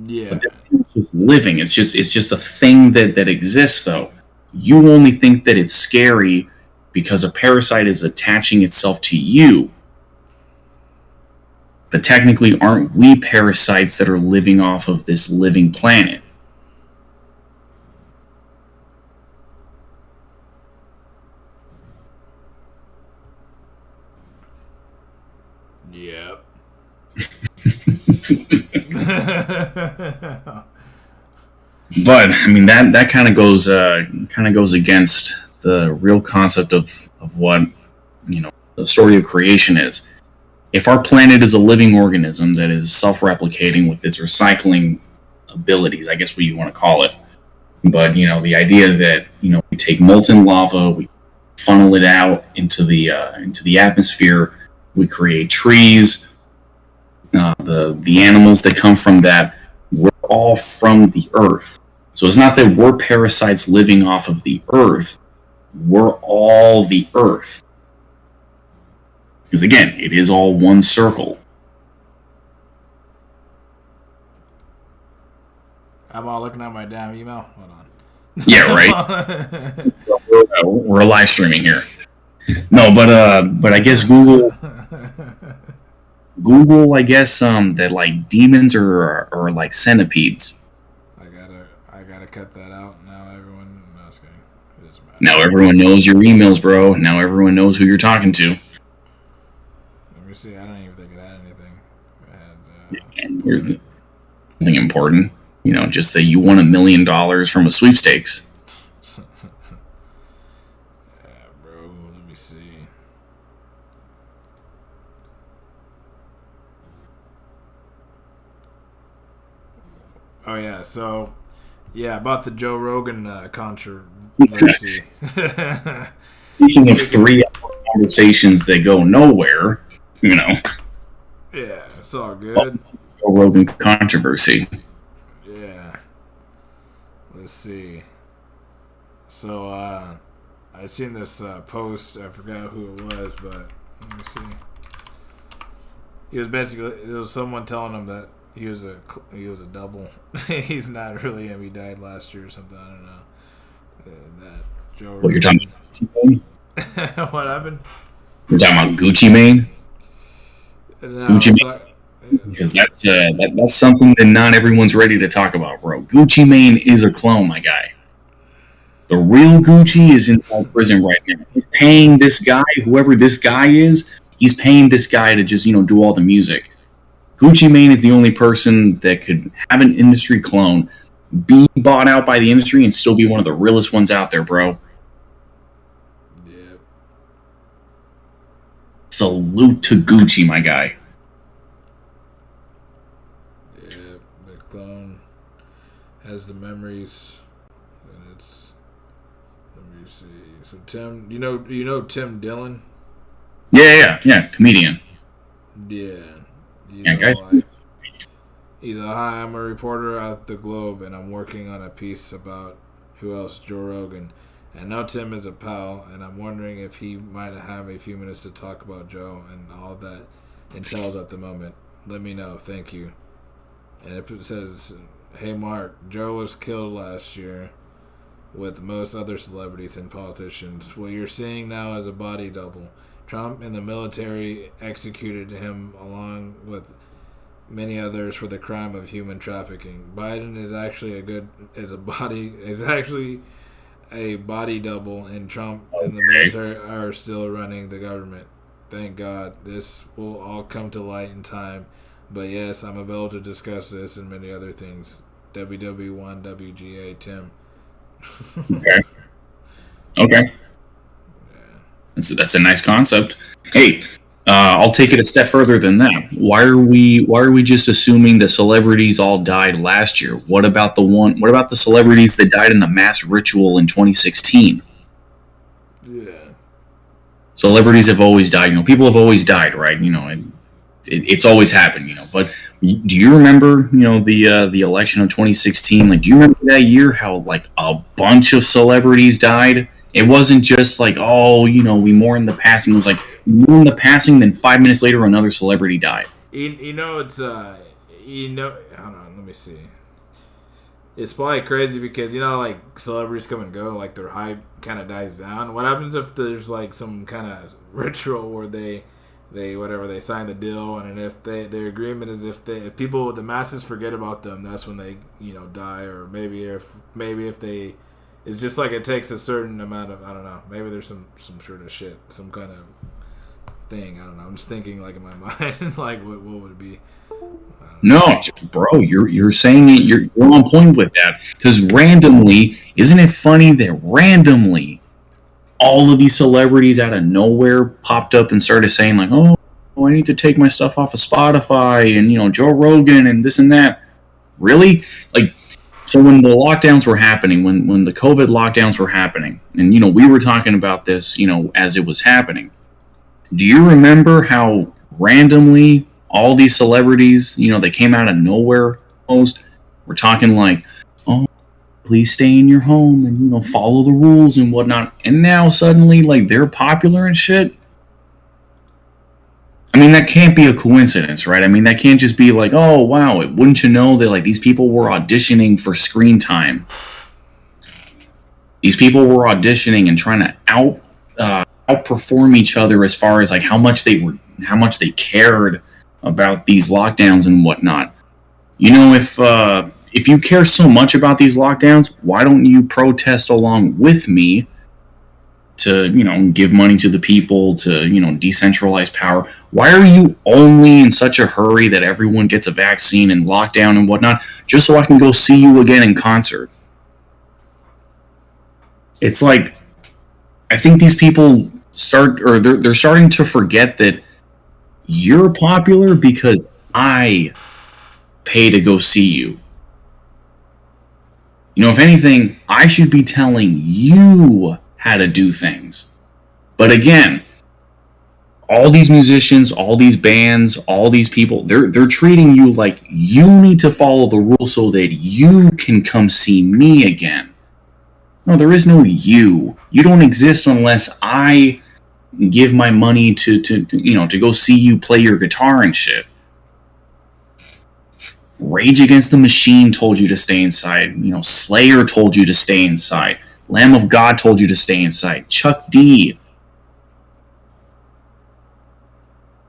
Yeah. But it's just living. It's just a thing that exists, though. You only think that it's scary because a parasite is attaching itself to you. But technically, aren't we parasites that are living off of this living planet? Yep. But I mean that kind of goes against the real concept of what the story of creation is. If our planet is a living organism that is self-replicating with its recycling abilities, I guess what you want to call it, but the idea that we take molten lava, we funnel it out into the atmosphere, we create trees, the animals that come from that, we're all from the earth. So it's not that we're parasites living off of the earth, we're all the earth. Because again, it is all one circle. I'm all looking at my damn email. Hold on. Yeah, right. We're live streaming here. No, but I guess Google, I guess that like demons are like centipedes. I gotta cut that out now. Everyone, Now everyone knows your emails, bro. Now everyone knows who you're talking to. Let me see. I don't even think it had anything. And nothing important. Just that you won $1 million from a sweepstakes. Yeah, bro. Let me see. Oh yeah. So, yeah, about the Joe Rogan controversy. Speaking of 3 hour conversations that go nowhere, Yeah, it's all good. Joe Rogan controversy. Yeah. Let's see. So, I seen this post. I forgot who it was, but let me see. It was someone telling him that he was a double. He's not really him. He died last year or something. I don't know. That Joe Rogan. What you're talking about? What happened? You're talking about Gucci Mane? No, Gucci Mane? Because that's something that not everyone's ready to talk about, bro. Gucci Mane is a clone, my guy. The real Gucci is inside prison right now. He's paying this guy, whoever this guy is, he's paying this guy to just, do all the music. Gucci Mane is the only person that could have an industry clone, be bought out by the industry, and still be one of the realest ones out there, bro. Yep. Salute to Gucci, my guy. Yep. The clone has the memories, and it's. Let me see. So Tim, you know Tim Dillon? Yeah, comedian. Yeah. Guys. He's hi, I'm a reporter at the Globe, and I'm working on a piece about who else? Joe Rogan. And now Tim is a pal, and I'm wondering if he might have a few minutes to talk about Joe and all that entails at the moment. Let me know. Thank you. And if it says, hey Mark, Joe was killed last year with most other celebrities and politicians. What you're seeing now is a body double. Trump and the military executed him along with many others for the crime of human trafficking. Biden is actually a body double, and Trump and the military are still running the government. Thank God. This will all come to light in time. But yes, I'm available to discuss this and many other things. WW1 WGA Tim. Okay. That's a nice concept. Hey, I'll take it a step further than that. Why are we just assuming the celebrities all died last year? What about the celebrities that died in the mass ritual in 2016? Yeah. Celebrities have always died. People have always died, right? It's always happened. But do you remember, the election of 2016? Like, do you remember that year how a bunch of celebrities died? It wasn't just we mourn the passing. It was like we mourn the passing, then 5 minutes later, another celebrity died. It's hold on, let me see. It's probably crazy because celebrities come and go, their hype kind of dies down. What happens if there's some kind of ritual where they sign the deal, and if their agreement is if people, the masses forget about them, that's when they die, or maybe if they. It's just it takes a certain amount of, I don't know, maybe there's some sort of shit, some kind of thing, I don't know. I'm just thinking in my mind, what would it be? No, bro, you're saying it, you're on point with that. Because randomly, isn't it funny that randomly all of these celebrities out of nowhere popped up and started saying oh, I need to take my stuff off of Spotify and Joe Rogan and this and that. Really? So when the lockdowns were happening, when the COVID lockdowns were happening, and we were talking about this, as it was happening. Do you remember how randomly all these celebrities, they came out of nowhere almost, were talking oh, please stay in your home and follow the rules and whatnot, and now suddenly they're popular and shit? I mean, that can't be a coincidence, right? I mean, that can't just be oh, wow, wouldn't you know that these people were auditioning for screen time? These people were auditioning and trying to outperform each other as far as how much they cared about these lockdowns and whatnot. If you care so much about these lockdowns, why don't you protest along with me to, give money to the people, to, decentralize power. Why are you only in such a hurry that everyone gets a vaccine and lockdown and whatnot, just so I can go see you again in concert? It's like, I think these people they're starting to forget that you're popular because I pay to go see you. If anything, I should be telling you how to do things. But again, all these musicians, all these bands, all these people, they're treating you like you need to follow the rules so that you can come see me again. No, there is no you. You don't exist unless I give my money to go see you play your guitar and shit. Rage Against the Machine told you to stay inside. Slayer told you to stay inside. Lamb of God told you to stay inside. Chuck D.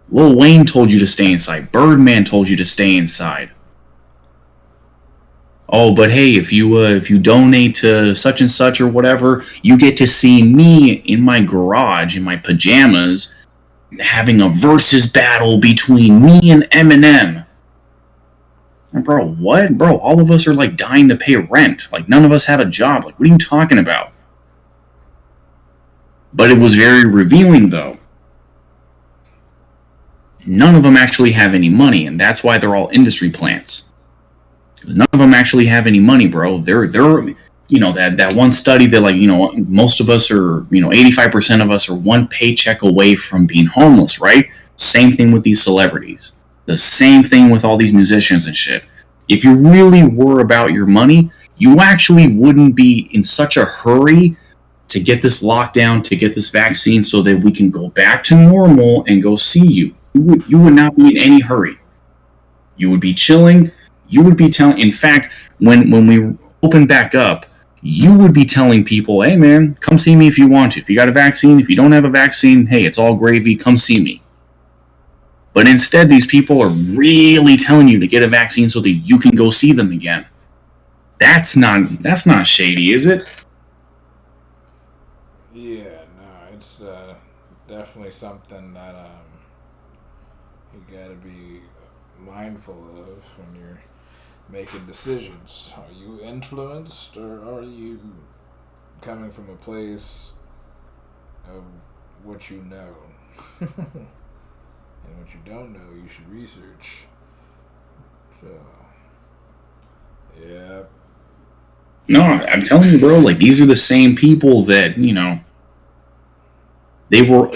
Lil Wayne told you to stay inside. Birdman told you to stay inside. Oh, but hey, if you donate to such and such or whatever, you get to see me in my garage in my pajamas having a versus battle between me and Eminem. Bro, what? Bro, all of us are like dying to pay rent. Like, none of us have a job. Like, what are you talking about? But it was very revealing, though. None of them actually have any money, and that's why they're all industry plants. None of them actually have any money, bro. They're that one study that, most of us are, 85% of us are one paycheck away from being homeless, right? Same thing with these celebrities. The same thing with all these musicians and shit. If you really were about your money, you actually wouldn't be in such a hurry to get this lockdown, to get this vaccine so that we can go back to normal and go see you. You would not be in any hurry. You would be chilling. You would be telling... In fact, when we open back up, you would be telling people, hey man, come see me if you want to. If you got a vaccine, if you don't have a vaccine, hey, it's all gravy, come see me. But instead, these people are really telling you to get a vaccine so that you can go see them again. That's not shady, is it? Yeah, no, it's definitely something that you gotta be mindful of when you're making decisions. Are you influenced, or are you coming from a place of what you know? And what you don't know, you should research. So, yeah. No, I'm telling you, bro, like, these are the same people that, they were...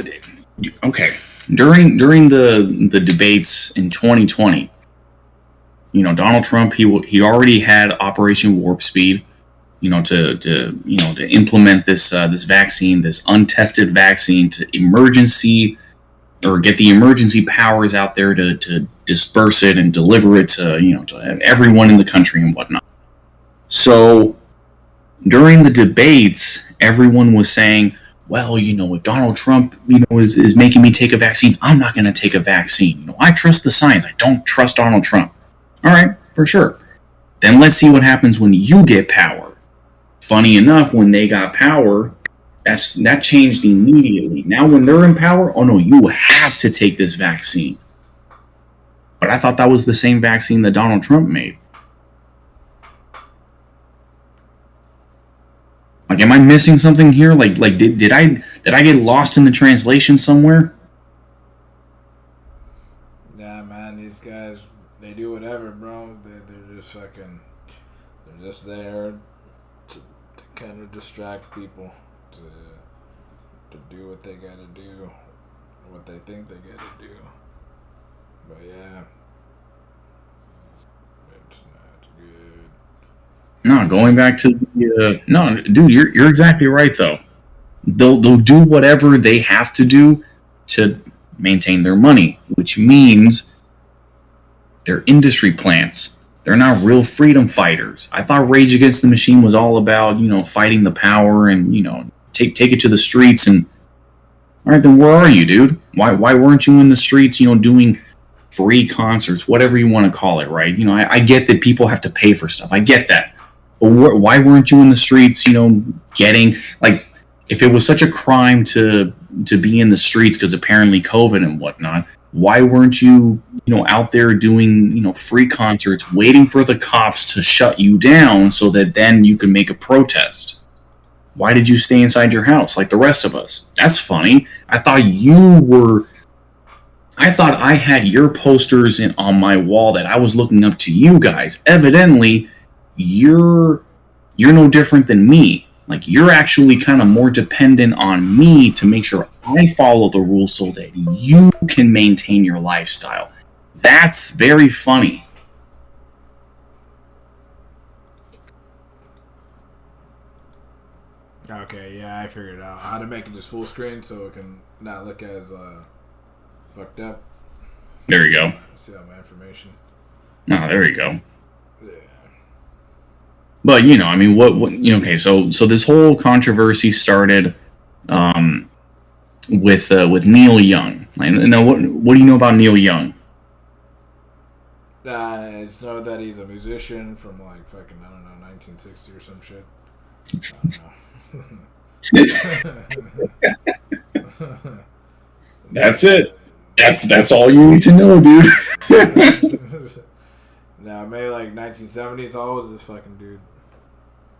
Okay, during the debates in 2020, Donald Trump, he already had Operation Warp Speed, to implement this vaccine, this untested vaccine, to get the emergency powers out there to disperse it and deliver it to everyone in the country and whatnot. So during the debates, everyone was saying, well, if Donald Trump, is making me take a vaccine, I'm not going to take a vaccine. I trust the science. I don't trust Donald Trump. All right, for sure. Then let's see what happens when you get power. Funny enough, when they got power, that changed immediately. Now when they're in power, oh no, you have to take this vaccine. But I thought that was the same vaccine that Donald Trump made. Like, am I missing something here? Like did I get lost in the translation somewhere? Yeah, man, these guys, they do whatever, bro. They're just fucking, they're just there to kind of distract people. To do what they gotta do, what they think they gotta do. But yeah, it's not good. No, going back to the no, dude, you're exactly right though. They'll do whatever they have to do to maintain their money, which means they're industry plants. They're not real freedom fighters. I thought Rage Against the Machine was all about fighting the power and take it to the streets. And all right, then where are you, dude? Why weren't you in the streets, doing free concerts, whatever you want to call it, right? I get that people have to pay for stuff. I get that. But why weren't you in the streets, getting, like, if it was such a crime to be in the streets because apparently COVID and whatnot, why weren't you, out there doing, free concerts, waiting for the cops to shut you down so that then you can make a protest? Why did you stay inside your house like the rest of us? That's funny. I thought I had your posters on my wall that I was looking up to you guys. Evidently, you're no different than me. Like, you're actually kind of more dependent on me to make sure I follow the rules so that you can maintain your lifestyle. That's very funny. Okay, yeah, I figured out how to make it just full screen so it can not look as fucked up. There you go. See all my information. Oh, there you go. Yeah. But okay, so this whole controversy started with Neil Young. Now, what do you know about Neil Young? I just know that he's a musician from like fucking 1960 or some shit. That's it. That's all you need to know, dude. Now, maybe like 1970s. How old is this fucking dude?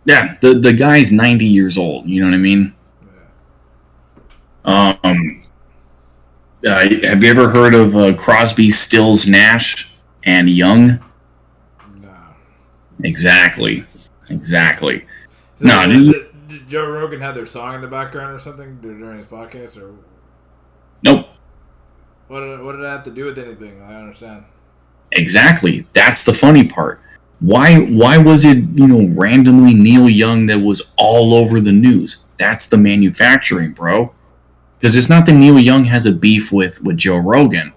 Yeah, the guy's 90 years old. You know what I mean? Yeah. Have you ever heard of Crosby, Stills, Nash, and Young? No. Exactly. So no, did Joe Rogan have their song in the background or something during his podcast, or? Nope. What did that have to do with anything? I don't understand. Exactly. That's the funny part. Why was it, randomly Neil Young that was all over the news? That's the manufacturing, bro. Because it's not that Neil Young has a beef with Joe Rogan.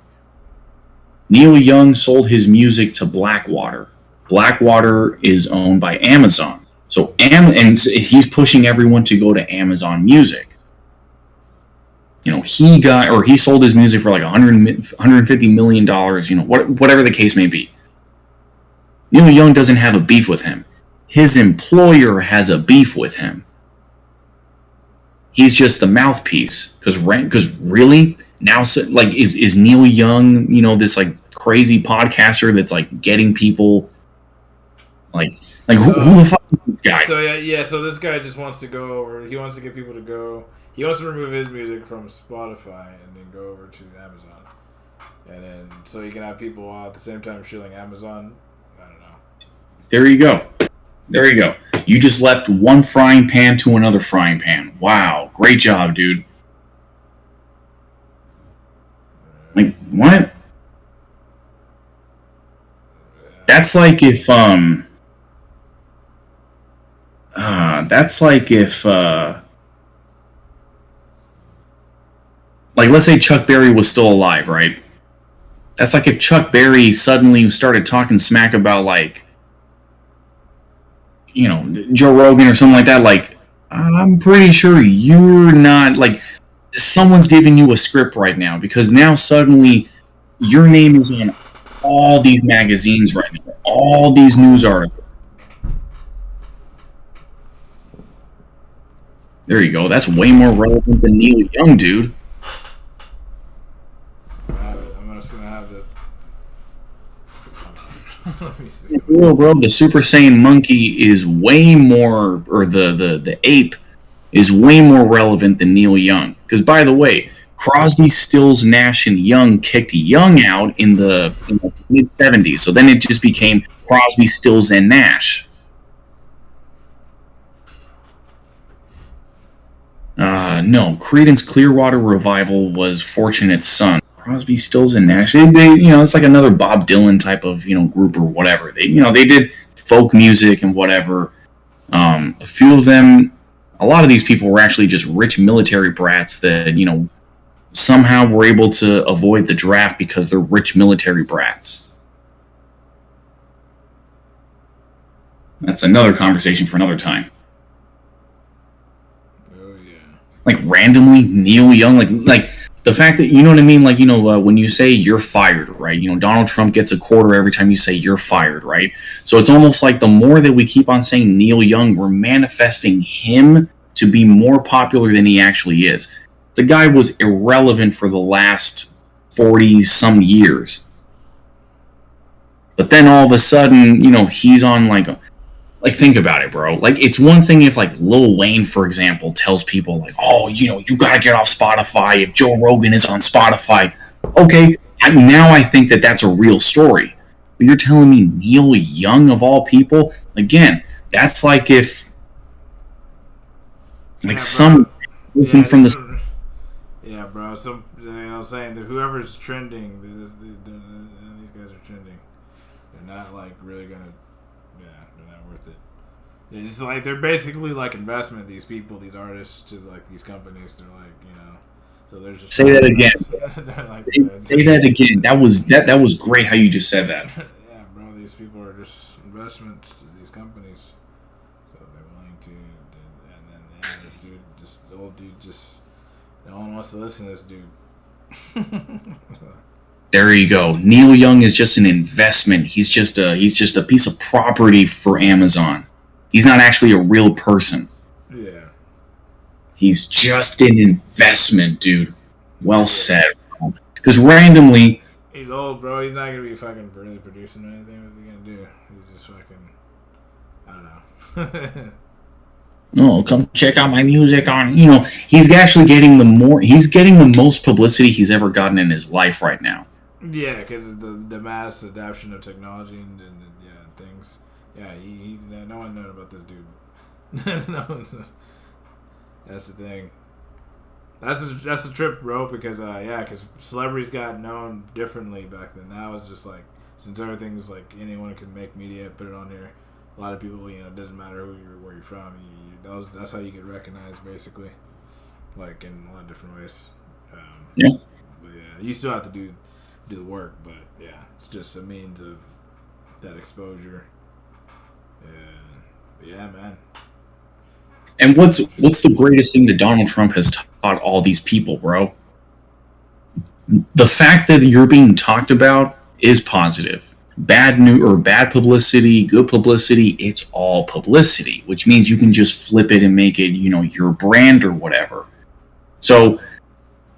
Neil Young sold his music to Blackwater. Blackwater is owned by Amazon. So and he's pushing everyone to go to Amazon Music. He sold his music for like $150 million, whatever the case may be. Neil Young doesn't have a beef with him. His employer has a beef with him. He's just the mouthpiece. Because really, now, like, is Neil Young, this like crazy podcaster that's like getting people, who the fuck is this guy? So so this guy just wants to go over. He wants to get people to go. He wants to remove his music from Spotify and then go over to Amazon, and then so you can have people at the same time shilling Amazon. I don't know. There you go. You just left one frying pan to another frying pan. Wow, great job, dude. Like, what? That's like if let's say Chuck Berry was still alive, right? That's like if Chuck Berry suddenly started talking smack about, like, Joe Rogan or something like that. Like, I'm pretty sure you're not, like, someone's giving you a script right now, because now suddenly your name is in all these magazines right now, all these news articles. There you go. That's way more relevant than Neil Young, dude. I'm just gonna have the. Let me see. Bro, the Super Saiyan monkey is way more, or the ape is way more relevant than Neil Young. Because, by the way, Crosby, Stills, Nash, and Young kicked Young out in the mid 70s. So then it just became Crosby, Stills, and Nash. No, Creedence Clearwater Revival was Fortunate Son. Crosby, Stills, and Nash. They it's like another Bob Dylan type of, group or whatever. They did folk music and whatever. A few of them, a lot of these people were actually just rich military brats that, somehow were able to avoid the draft because they're rich military brats. That's another conversation for another time. Like, randomly Neil Young, like the fact that, you know what I mean, like, when you say you're fired, right? Donald Trump gets a quarter every time you say you're fired, right? So it's almost like the more that we keep on saying Neil Young, we're manifesting him to be more popular than he actually is. The guy was irrelevant for the last 40 some years. But then all of a sudden, he's on like think about it, bro. Like, it's one thing if like Lil Wayne, for example, tells people like, oh, you gotta get off Spotify if Joe Rogan is on Spotify. Okay, now I think that that's a real story. But you're telling me Neil Young, of all people, again, that's like if like some from the yeah, bro. So I was saying that whoever's trending, these guys are trending. They're not like really gonna. Yeah, they're not worth it. It's like they're basically like investment. These people, these artists, to like these companies. They're like, so they're just say that again. Like, say that again. That was great. How you just said that. Yeah, bro. These people are just investments to these companies. So they're willing to, and then this dude, the old dude, no one wants to listen to this dude. There you go. Neil Young is just an investment. He's just a piece of property for Amazon. He's not actually a real person. Yeah. He's just an investment, dude. Well said. Because randomly, he's old, bro. He's not gonna be fucking really producing or anything. What's he gonna do? He's just fucking, I don't know. No, come check out my music on. He's actually getting the most publicity he's ever gotten in his life right now. Yeah, because of the mass adoption of technology and things. Yeah, he's no one knows about this dude. No, that's the thing. That's the trip, bro. Because because celebrities got known differently back then. Now it's just like, since everything's like anyone can make media, put it on here. A lot of people, it doesn't matter where you're from. That's how you get recognized, basically. Like in a lot of different ways. Yeah. But yeah, you still have to do the work, but yeah, it's just a means of that exposure. But yeah, man. And what's the greatest thing that Donald Trump has taught all these people, bro? The fact that you're being talked about is positive. Bad news or bad publicity, good publicity, it's all publicity, which means you can just flip it and make it, your brand or whatever. So,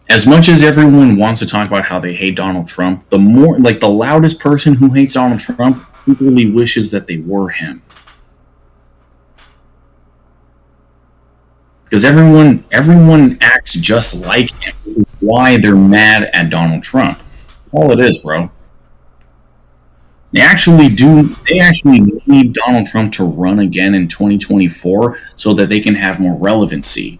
as much as everyone wants to talk about how they hate Donald Trump, the more, like, the loudest person who hates Donald Trump really wishes that they were him. Because everyone acts just like him. Why they're mad at Donald Trump. All it is, bro. They actually need Donald Trump to run again in 2024 so that they can have more relevancy.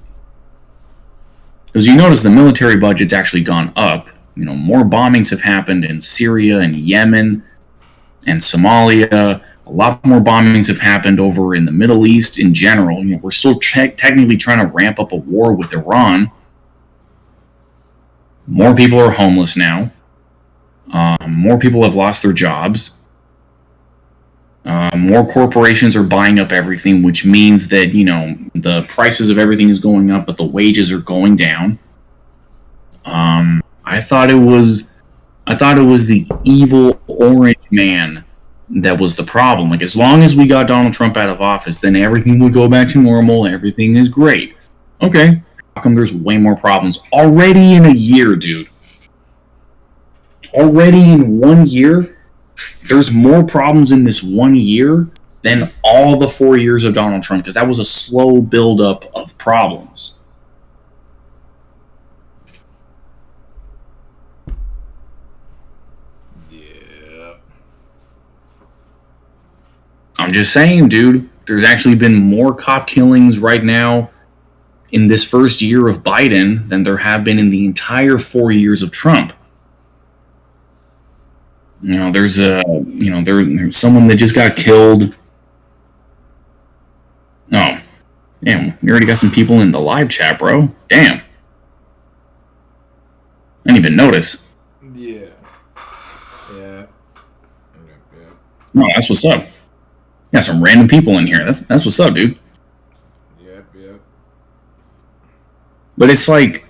Because you notice the military budget's actually gone up. More bombings have happened in Syria and Yemen and Somalia. A lot more bombings have happened over in the Middle East in general. We're still technically trying to ramp up a war with Iran. More people are homeless now. More people have lost their jobs. More corporations are buying up everything, which means that, the prices of everything is going up, but the wages are going down. I thought it was the evil orange man that was the problem. Like, as long as we got Donald Trump out of office, then everything would go back to normal. Everything is great. Okay. How come there's way more problems already in a year, dude? Already in 1 year? There's more problems in this 1 year than all the 4 years of Donald Trump, because that was a slow buildup of problems. Yeah. I'm just saying, dude, there's actually been more cop killings right now in this first year of Biden than there have been in the entire 4 years of Trump. There's someone that just got killed. Oh, damn, we already got some people in the live chat, bro. Damn. I didn't even notice. Yeah. No, that's what's up. Got some random people in here. That's what's up, dude. Yep. But it's like,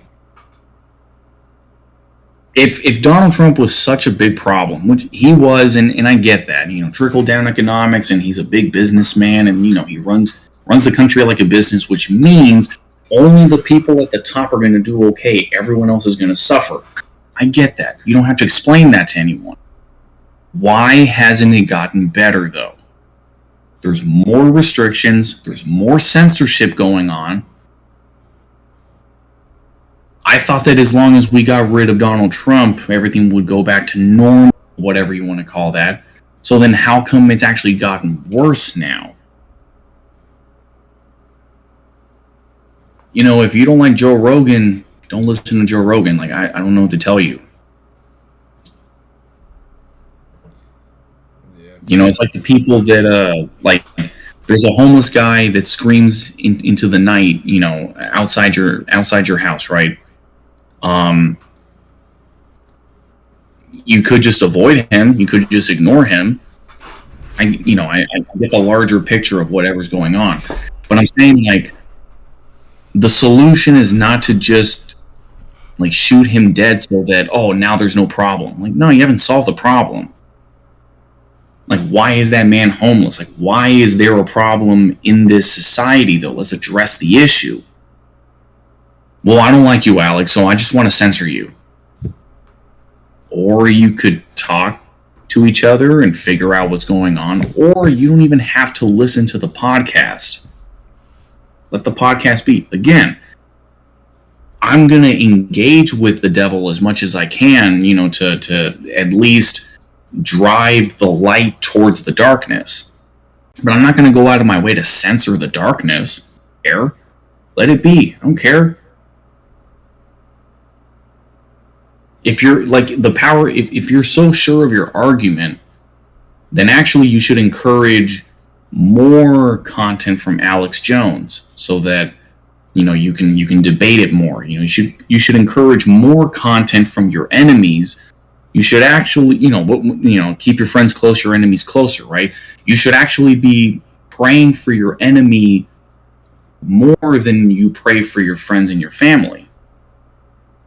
if Donald Trump was such a big problem, which he was, and I get that, trickle down economics, and he's a big businessman, and he runs runs the country like a business, which means only the people at the top are going to do okay. Everyone else is going to suffer. I get that. You don't have to explain that to anyone. Why hasn't it gotten better, though? There's more restrictions. There's more censorship going on. I thought that as long as we got rid of Donald Trump, everything would go back to normal, whatever you want to call that. So then how come it's actually gotten worse now? You know, if you don't like Joe Rogan, don't listen to Joe Rogan. Like, I don't know what to tell you. Yeah. You know, it's like the people that, like, there's a homeless guy that screams into the night, you know, outside your house, right? You could just avoid him. You could just ignore him. I get the larger picture of whatever's going on. But I'm saying, like, the solution is not to just, like, shoot him dead so that, oh, now there's no problem. Like, no, you haven't solved the problem. Like, why is that man homeless? Like, why is there a problem in this society, though? Let's address the issue. Well, I don't like you, Alex, so I just want to censor you. Or you could talk to each other and figure out what's going on, or you don't even have to listen to the podcast. Let the podcast be. Again, I'm going to engage with the devil as much as I can, you know, to at least drive the light towards the darkness. But I'm not going to go out of my way to censor the darkness. Let it be. I don't care. If you're like the power, if you're so sure of your argument, then actually you should encourage more content from Alex Jones so that, you know, you can debate it more. You know, you should encourage more content from your enemies. You should actually, keep your friends close, your enemies closer, right? You should actually be praying for your enemy more than you pray for your friends and your family.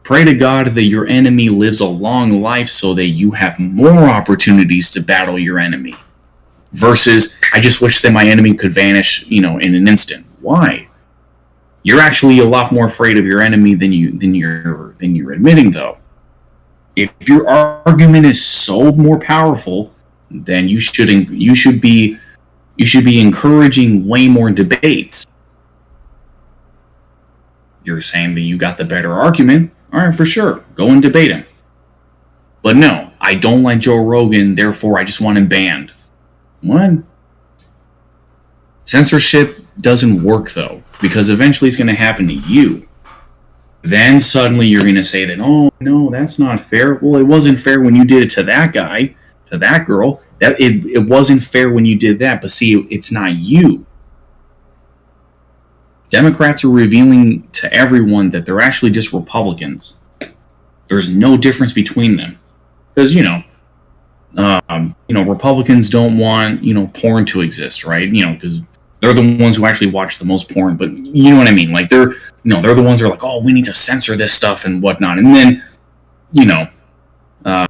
Pray to God that your enemy lives a long life so that you have more opportunities to battle your enemy. Versus, I just wish that my enemy could vanish, in an instant. Why? You're actually a lot more afraid of your enemy than you're admitting, though. If your argument is so more powerful, then you should be encouraging way more debates. You're saying that you got the better argument. All right, for sure. Go and debate him. But no, I don't like Joe Rogan, therefore I just want him banned. What? Censorship doesn't work, though, because eventually it's going to happen to you. Then suddenly you're going to say that, oh, no, that's not fair. Well, it wasn't fair when you did it to that guy, to that girl. It wasn't fair when you did that, but see, it's not you. Democrats are revealing to everyone that they're actually just Republicans. There's no difference between them. Because, Republicans don't want, porn to exist, right? Because they're the ones who actually watch the most porn. But you know what I mean? Like, they're the ones who are like, oh, we need to censor this stuff and whatnot. And then,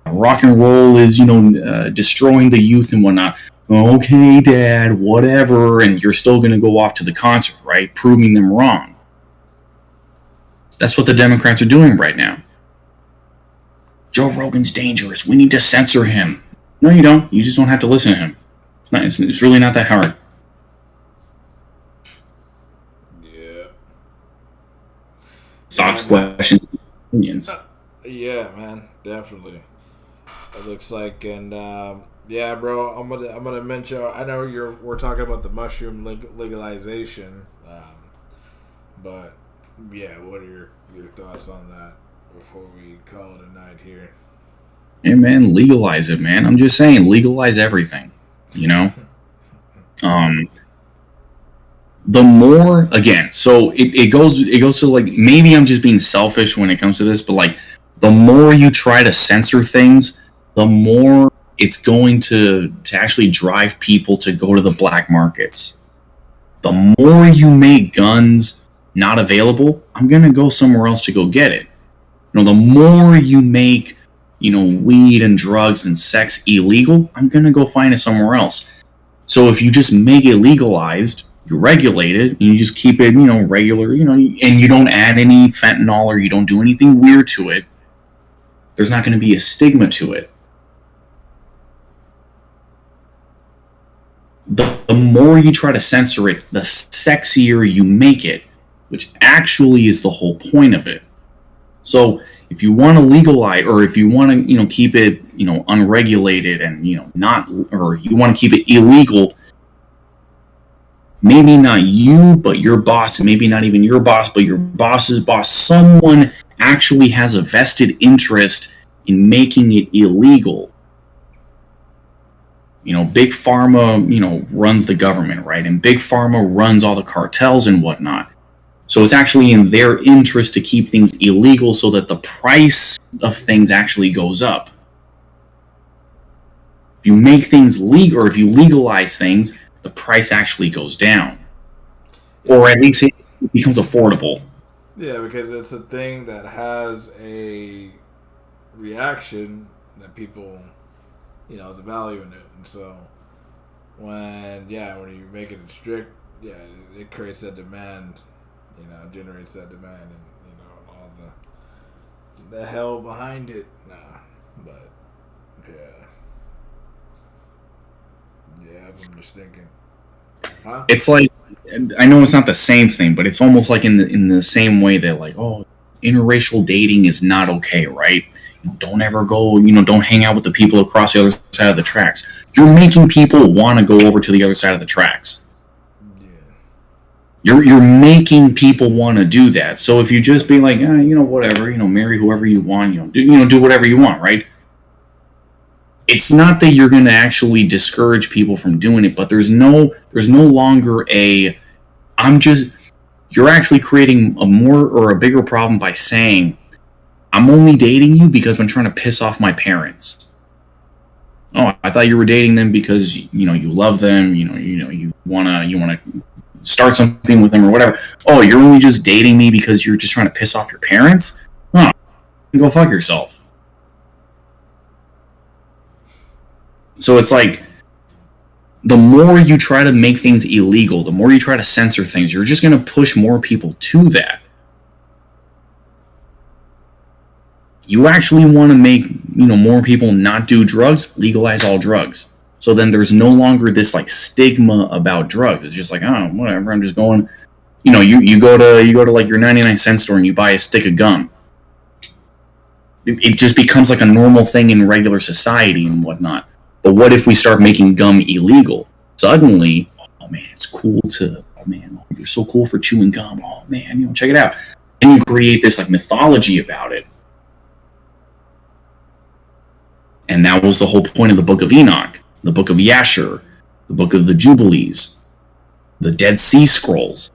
rock and roll is, destroying the youth and whatnot. Okay, Dad, whatever, and you're still going to go off to the concert, right? Proving them wrong. That's what the Democrats are doing right now. Joe Rogan's dangerous. We need to censor him. No, you don't. You just don't have to listen to him. It's really not that hard. Yeah. Thoughts, questions, opinions? Yeah, man, definitely. It looks like, and yeah, bro, I'm gonna mention. I know we're talking about the mushroom legalization, but yeah, what are your thoughts on that before we call it a night here? Hey, man, legalize it, man. I'm just saying, legalize everything. The more, again, so it goes to, like, maybe I'm just being selfish when it comes to this, but, like, the more you try to censor things, the more it's going to actually drive people to go to the black markets. The more you make guns not available, I'm going to go somewhere else to go get it. The more you make, weed and drugs and sex illegal, I'm going to go find it somewhere else. So if you just make it legalized, You regulate it, and you just keep it, regular, and you don't add any fentanyl or you don't do anything weird to it. There's not going to be a stigma to it. The more you try to censor it, the sexier you make it, which actually is the whole point of it. So if you want to legalize, or if you want to, keep it, unregulated and, not, or you want to keep it illegal, maybe not you, but your boss, maybe not even your boss, but your boss's boss, someone actually has a vested interest in making it illegal. Big Pharma, runs the government, right? And Big Pharma runs all the cartels and whatnot. So it's actually in their interest to keep things illegal so that the price of things actually goes up. If you make things legal, or if you legalize things, the price actually goes down. Or at least it becomes affordable. Yeah, because it's a thing that has a reaction that people, there's a value in it. And so when you make it strict, it creates that demand, generates that demand, and, all the hell behind it. Nah, but, I'm just thinking. Huh? It's like, I know it's not the same thing, but it's almost like in the same way that, like, interracial dating is not okay, right? Don't ever go, don't hang out with the people across the other side of the tracks. You're making people want to go over to the other side of the tracks. Yeah. You're making people want to do that. So if you just be like, whatever, marry whoever you want, do whatever you want, right? It's not that you're going to actually discourage people from doing it, but there's no longer you're actually creating a more or a bigger problem by saying, I'm only dating you because I'm trying to piss off my parents. Oh, I thought you were dating them because, you love them, you want to start something with them or whatever. Oh, you're only just dating me because you're just trying to piss off your parents? Oh, go fuck yourself. So it's like, the more you try to make things illegal, the more you try to censor things, you're just going to push more people to that. You actually want to make, more people not do drugs, legalize all drugs. So then there's no longer this like stigma about drugs. It's just like, oh, whatever, I'm just going, you go to like your 99-cent store and you buy a stick of gum. It just becomes like a normal thing in regular society and whatnot. But what if we start making gum illegal? Suddenly, oh man, it's cool to, oh man, you're so cool for chewing gum. Oh man, check it out. And you create this like mythology about it. And that was the whole point of the Book of Enoch, the Book of Yasher, the Book of the Jubilees, the Dead Sea Scrolls.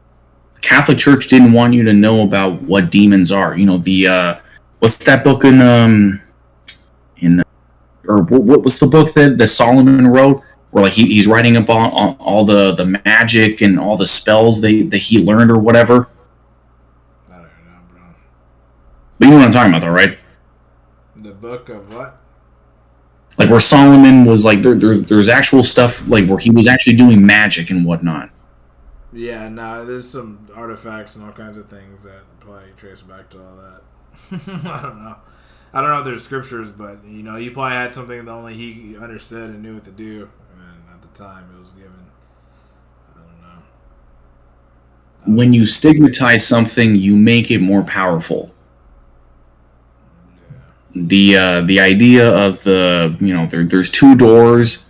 The Catholic Church didn't want you to know about what demons are. What's that book or what was the book that Solomon wrote, where like he's writing up on all the magic and all the spells that he learned or whatever? I don't know, bro. But you know what I'm talking about, though, right? The book of what? Like where Solomon was like, there's actual stuff like where he was actually doing magic and whatnot. Yeah, there's some artifacts and all kinds of things that probably trace back to all that. I don't know. I don't know if there's scriptures, but he probably had something that only he understood and knew what to do, and at the time it was given. I don't know. When you stigmatize something, you make it more powerful. Yeah. The idea of there's two doors,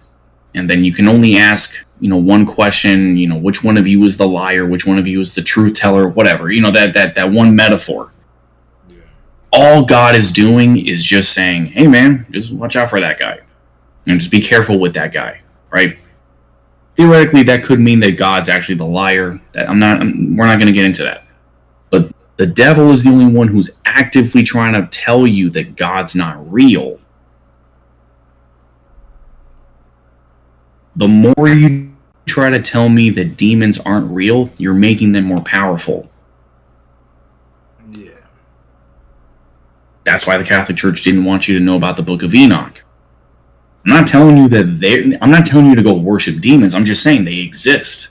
and then you can only ask one question. Which one of you is the liar? Which one of you is the truth teller? Whatever. That one metaphor. All God is doing is just saying, hey man, just watch out for that guy. And just be careful with that guy, right? Theoretically, that could mean that God's actually the liar. We're not going to get into that. But the devil is the only one who's actively trying to tell you that God's not real. The more you try to tell me that demons aren't real, you're making them more powerful. That's why the Catholic Church didn't want you to know about the Book of Enoch. I'm not telling you to go worship demons. I'm just saying they exist.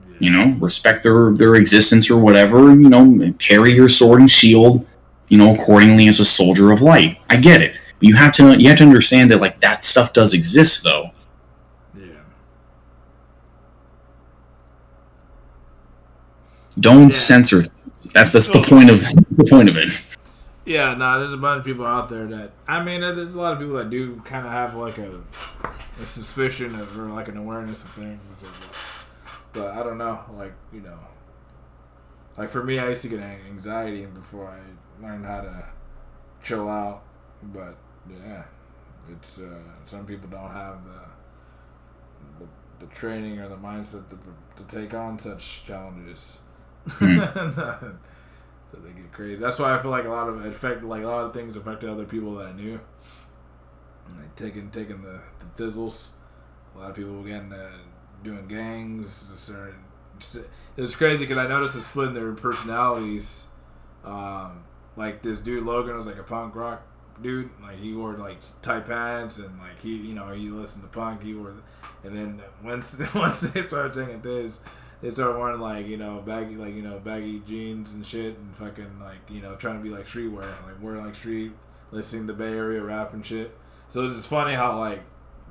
Yeah. You know, respect their existence or whatever. You know, carry your sword and shield, you know, accordingly as a soldier of light. I get it. But you have to understand that like that stuff does exist though. Yeah. Don't Yeah. censor things. That's the point of it. Yeah, nah, there's a bunch of people out there that I mean, there's a lot of people that do kind of have like a suspicion of or like an awareness of things, but I don't know, like you know, like for me, I used to get anxiety before I learned how to chill out, but yeah, it's some people don't have the training or the mindset to take on such challenges. So they get crazy. That's why I feel like a lot of things affected other people that I knew. Like taking the thizzles. A lot of people again doing gangs. It was crazy because I noticed a split in their personalities. Like this dude Logan was like a punk rock dude. Like he wore like tight pants and like he listened to punk. And then once they started taking this. They started wearing baggy jeans and shit and fucking trying to be like streetwear, like wearing like street, listening to Bay Area rap and shit. So it's just funny how like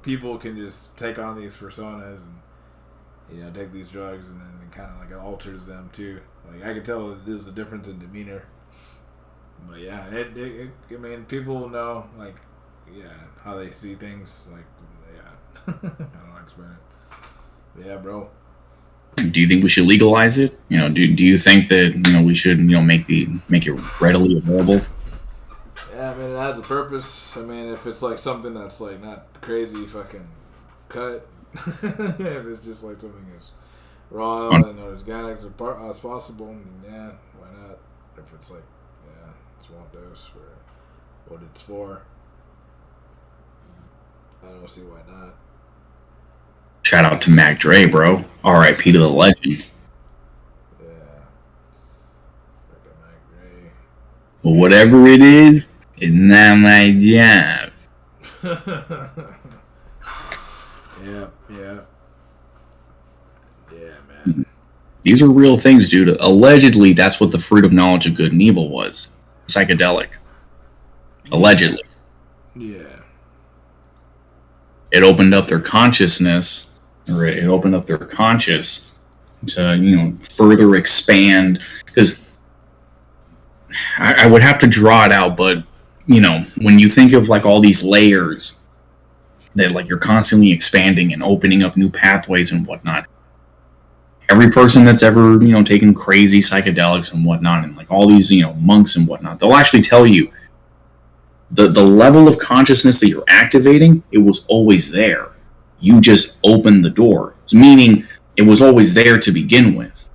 people can just take on these personas and take these drugs and then it kind of like it alters them too. Like I could tell there's a difference in demeanor. But yeah, I mean people know like how they see things like I don't know explain it. But yeah, bro. Do you think we should legalize it? You know, do you think that we should make it readily available? Yeah, I mean it has a purpose. I mean if it's like something that's like not crazy fucking cut, if it's just like something as raw and organic as possible, then yeah, why not? If it's like small dose for what it's for, I don't see why not. Shout out to Mac Dre, bro. R.I.P. to the legend. Yeah. Fucking Mac Dre. Well, whatever it is, it's not my job. Yeah, man. These are real things, dude. Allegedly, that's what the fruit of knowledge of good and evil was. Psychedelic. Allegedly. Yeah. It opened up their consciousness, or it opened up their conscious to, further expand. Because I would have to draw it out, but, when you think of like all these layers that like you're constantly expanding and opening up new pathways and whatnot. Every person that's ever, taken crazy psychedelics and whatnot, and like all these, monks and whatnot, they'll actually tell you the level of consciousness that you're activating, it was always there. You just opened the door. Meaning, it was always there to begin with.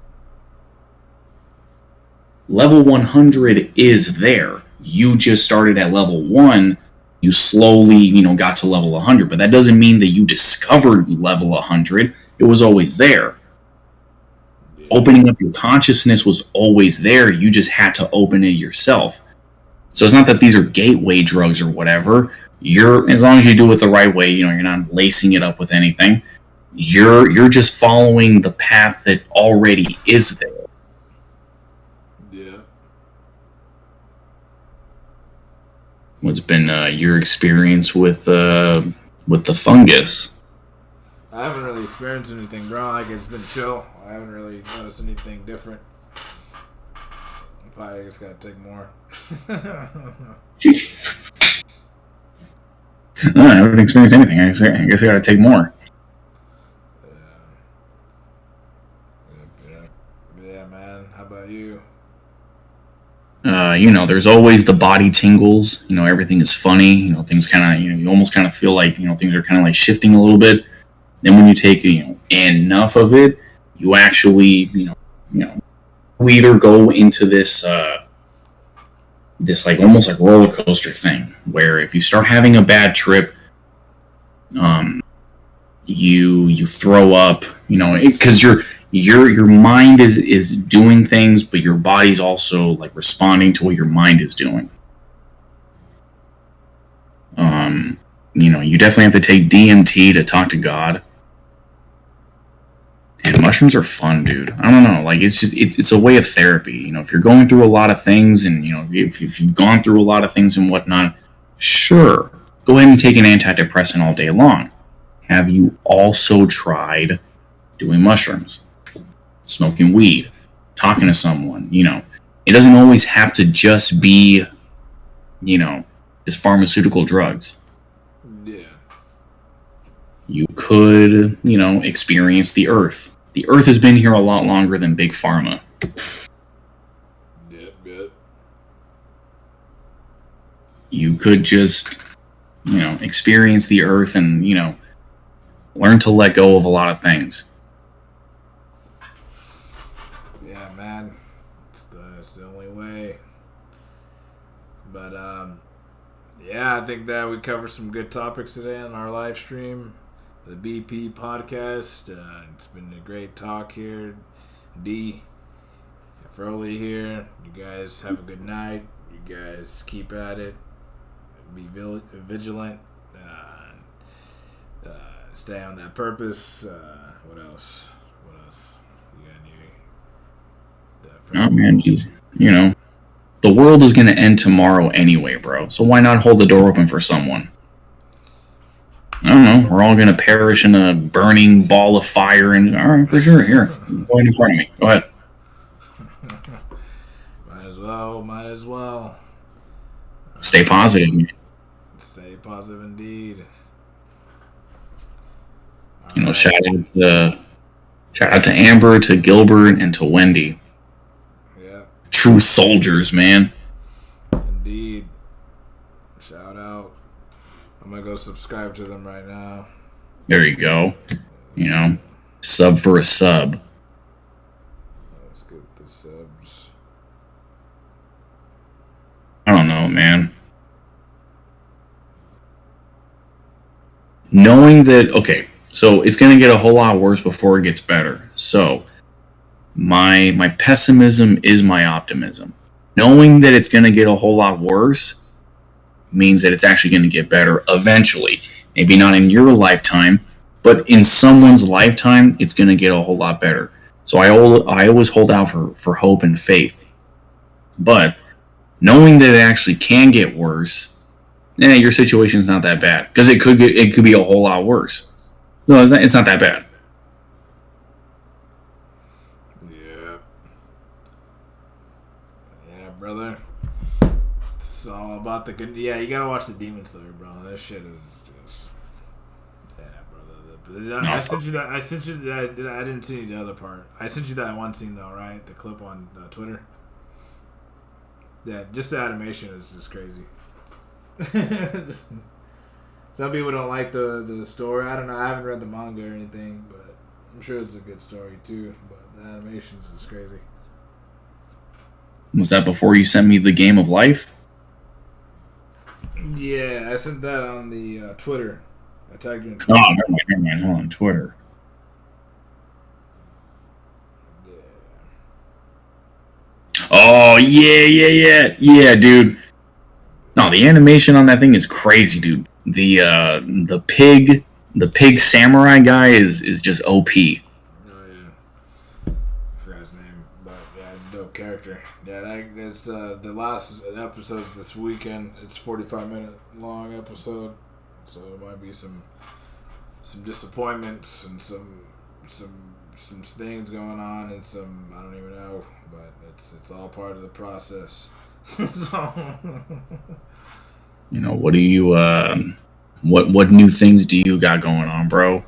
Level 100 is there. You just started at level 1. You slowly, got to level 100. But that doesn't mean that you discovered level 100. It was always there. Opening up your consciousness was always there. You just had to open it yourself. So it's not that these are gateway drugs or whatever. As long as you do it the right way, you're not lacing it up with anything. You're just following the path that already is there. Yeah. What's been your experience with the fungus? I haven't really experienced anything, bro. Like it's been chill. I haven't really noticed anything different. Probably just gotta take more. No, I haven't experienced anything. I guess I gotta take more. Yeah, man. How about you? There's always the body tingles. Everything is funny. Things kind of, you almost kind of feel like, things are kind of like shifting a little bit. Then when you take, enough of it, you actually, we either go into this like almost like roller coaster thing where if you start having a bad trip, you throw up, because your mind is doing things, but your body's also like responding to what your mind is doing. You definitely have to take DMT to talk to God. And mushrooms are fun, dude. I don't know. Like, it's just, it's a way of therapy. You know, if you're going through a lot of things and, you know, if you've gone through a lot of things and whatnot, sure, go ahead and take an antidepressant all day long. Have you also tried doing mushrooms, smoking weed, talking to someone? You know, it doesn't always have to just be, you know, just pharmaceutical drugs. Yeah. You could, you know, experience the earth. The earth has been here a lot longer than Big Pharma. Yep. You could just, you know, experience the earth and, you know, learn to let go of a lot of things. Yeah, man. It's the only way. But, yeah, I think that we covered some good topics today on our live stream, the BP podcast. It's been a great talk here. D, Froly here. You guys have a good night. You guys keep at it. Be vigilant. Stay on that purpose. What else? You got any? Oh, man, geez. You know, the world is going to end tomorrow anyway, bro. So why not hold the door open for someone? I don't know. We're all going to perish in a burning ball of fire. And all right, for sure. Here, go ahead in front of me. Go ahead. Might as well. Stay positive. Stay positive indeed. You know, shout out to Amber, to Gilbert, and to Wendy. Yeah. True soldiers, man. Indeed. Shout out. I'm gonna go subscribe to them right now. There you go. You know, sub for a sub. Let's get the subs. I don't know, man. Knowing that, okay, so it's going to get a whole lot worse before it gets better. So my pessimism is my optimism. Knowing that it's going to get a whole lot worse means that it's actually going to get better eventually. Maybe not in your lifetime, but in someone's lifetime, it's going to get a whole lot better. So I always hold out for hope and faith. But knowing that it actually can get worse, your situation's not that bad, because it could be a whole lot worse. No, it's not that bad. Yeah, brother. It's all about the good. Yeah, you gotta watch the Demon Slayer, bro. That shit is just. Yeah, brother. I sent you that. I didn't see the other part. I sent you that one scene though, right? The clip on Twitter. Yeah, just the animation is just crazy. Some people don't like the story. I don't know. I haven't read the manga or anything, but I'm sure it's a good story too. But the animation is just crazy. Was that before you sent me the Game of Life? Yeah, I sent that on the Twitter. I tagged you in Twitter. Oh, never mind. Hold on, Twitter. Yeah. Oh, yeah, dude. No, the animation on that thing is crazy, dude. The pig samurai guy is just OP. Oh yeah, I forgot his name, but yeah, dope character. Yeah, that's the last episode this weekend. It's 45-minute long episode, so there might be some disappointments and some things going on and some I don't even know, but it's all part of the process. So. You know, what do you what new things do you got going on, bro?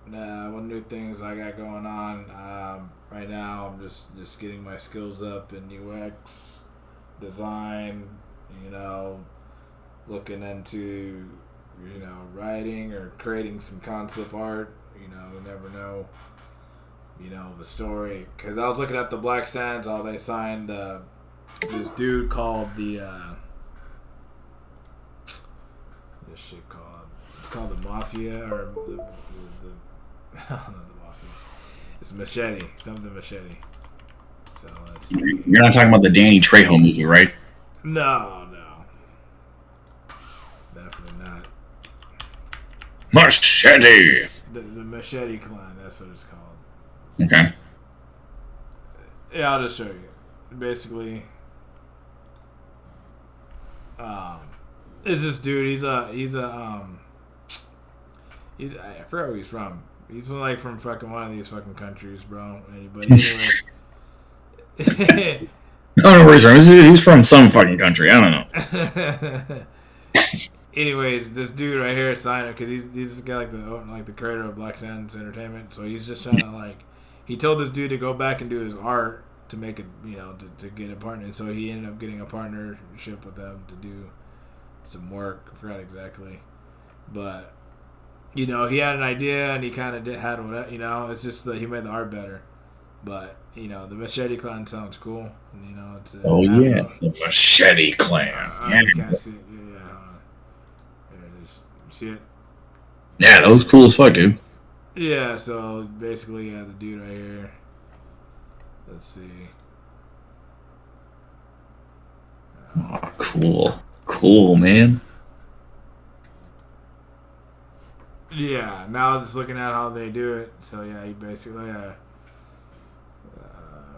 What new things I got going on? Right now, I'm just getting my skills up in UX design. You know, looking into writing or creating some concept art. You never know. The story, because I was looking at the Black Sands. How they signed this dude called the. This shit called. It's called the Mafia or the I don't know, the Mafia. It's Machete. Something Machete. So let's see. You're not talking about the Danny Trejo movie, right? No. Definitely not. Machete. The Machete Clan. That's what it's called. Okay. Yeah, I'll just show you. Basically, is this dude? I forgot where he's from. He's like from fucking one of these fucking countries, bro. But anyway. I don't know where he's from. He's from some fucking country. I don't know. Anyways, this dude right here signed it because he's this guy like the creator of Black Sands Entertainment. So he's just trying to like, he told this dude to go back and do his art to make it, to get a partner. And so he ended up getting a partnership with them to do some work. I forgot exactly, but he had an idea and he kind of had whatever. It's just that he made the art better. But the Machete Clan sounds cool. And, it's yeah, the Machete Clan. Yeah. You can't see it. See it? Yeah, that was cool as fuck, dude. Yeah, so basically, the dude right here. Let's see. Oh, cool, man. Yeah, now just looking at how they do it. So yeah, he basically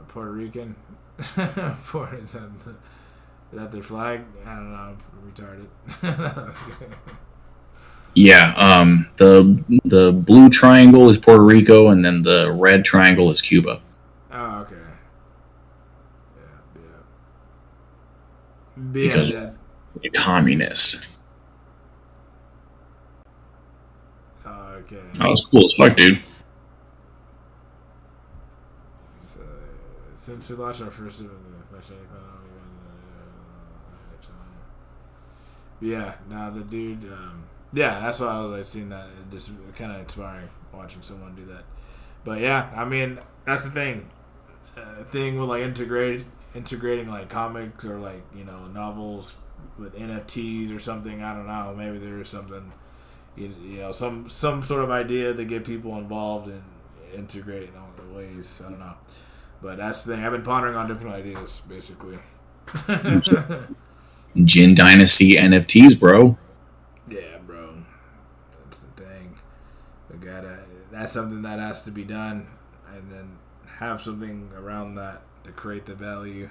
Puerto Rican. Is that their flag? I don't know. I'm retarded. Yeah, the blue triangle is Puerto Rico, and then the red triangle is Cuba. Oh, okay. Yeah. Because a communist. Oh, okay. That was cool as fuck, dude. So, since we launched our first yeah, now the dude, yeah, that's why I was like seeing that. It just kind of inspiring watching someone do that. But yeah, I mean, that's the thing. Thing with like integrating like comics or like novels with NFTs or something. I don't know. Maybe there is something, some sort of idea to get people involved and integrate in all the ways. I don't know. But that's the thing. I've been pondering on different ideas, basically. Jin Dynasty NFTs, bro. Yeah, bro. That's the thing. That's something that has to be done, and then have something around that to create the value.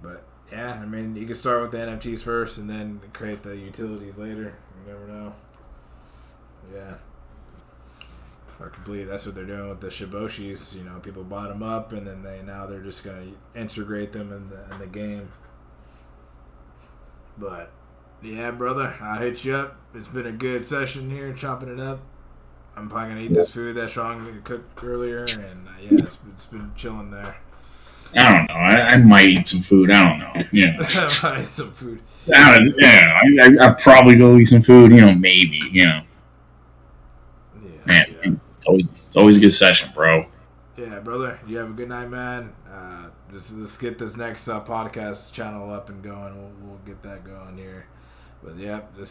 But yeah, I mean, you can start with the NFTs first, and then create the utilities later. You never know. Yeah. Or completely, that's what they're doing with the Shiboshis. People bought them up, and then they're just gonna integrate them in the game. But yeah, brother, I'll hit you up. It's been a good session here, chopping it up. I'm probably gonna eat this food that Sean cooked earlier, and yeah, it's been chilling there. I don't know. I might eat some food. I don't know. Yeah, I might eat some food. I'd probably go eat some food. Maybe. Yeah, man, yeah. It's always a good session, bro. Yeah, brother. You have a good night, man. Let's get this next podcast channel up and going. We'll get that going here. But yep, we'll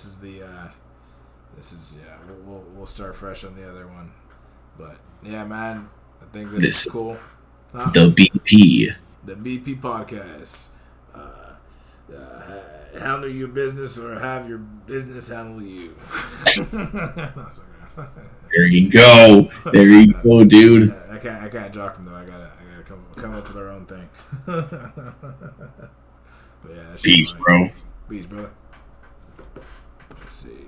start fresh on the other one. But yeah, man, I think this is cool. The BP. The BP podcast. Handle your business or have your business handle you. There you go. There you go, dude. Yeah, I can't jock them though. I gotta come up with our own thing. But yeah, peace, bro. Peace, brother. Let's see.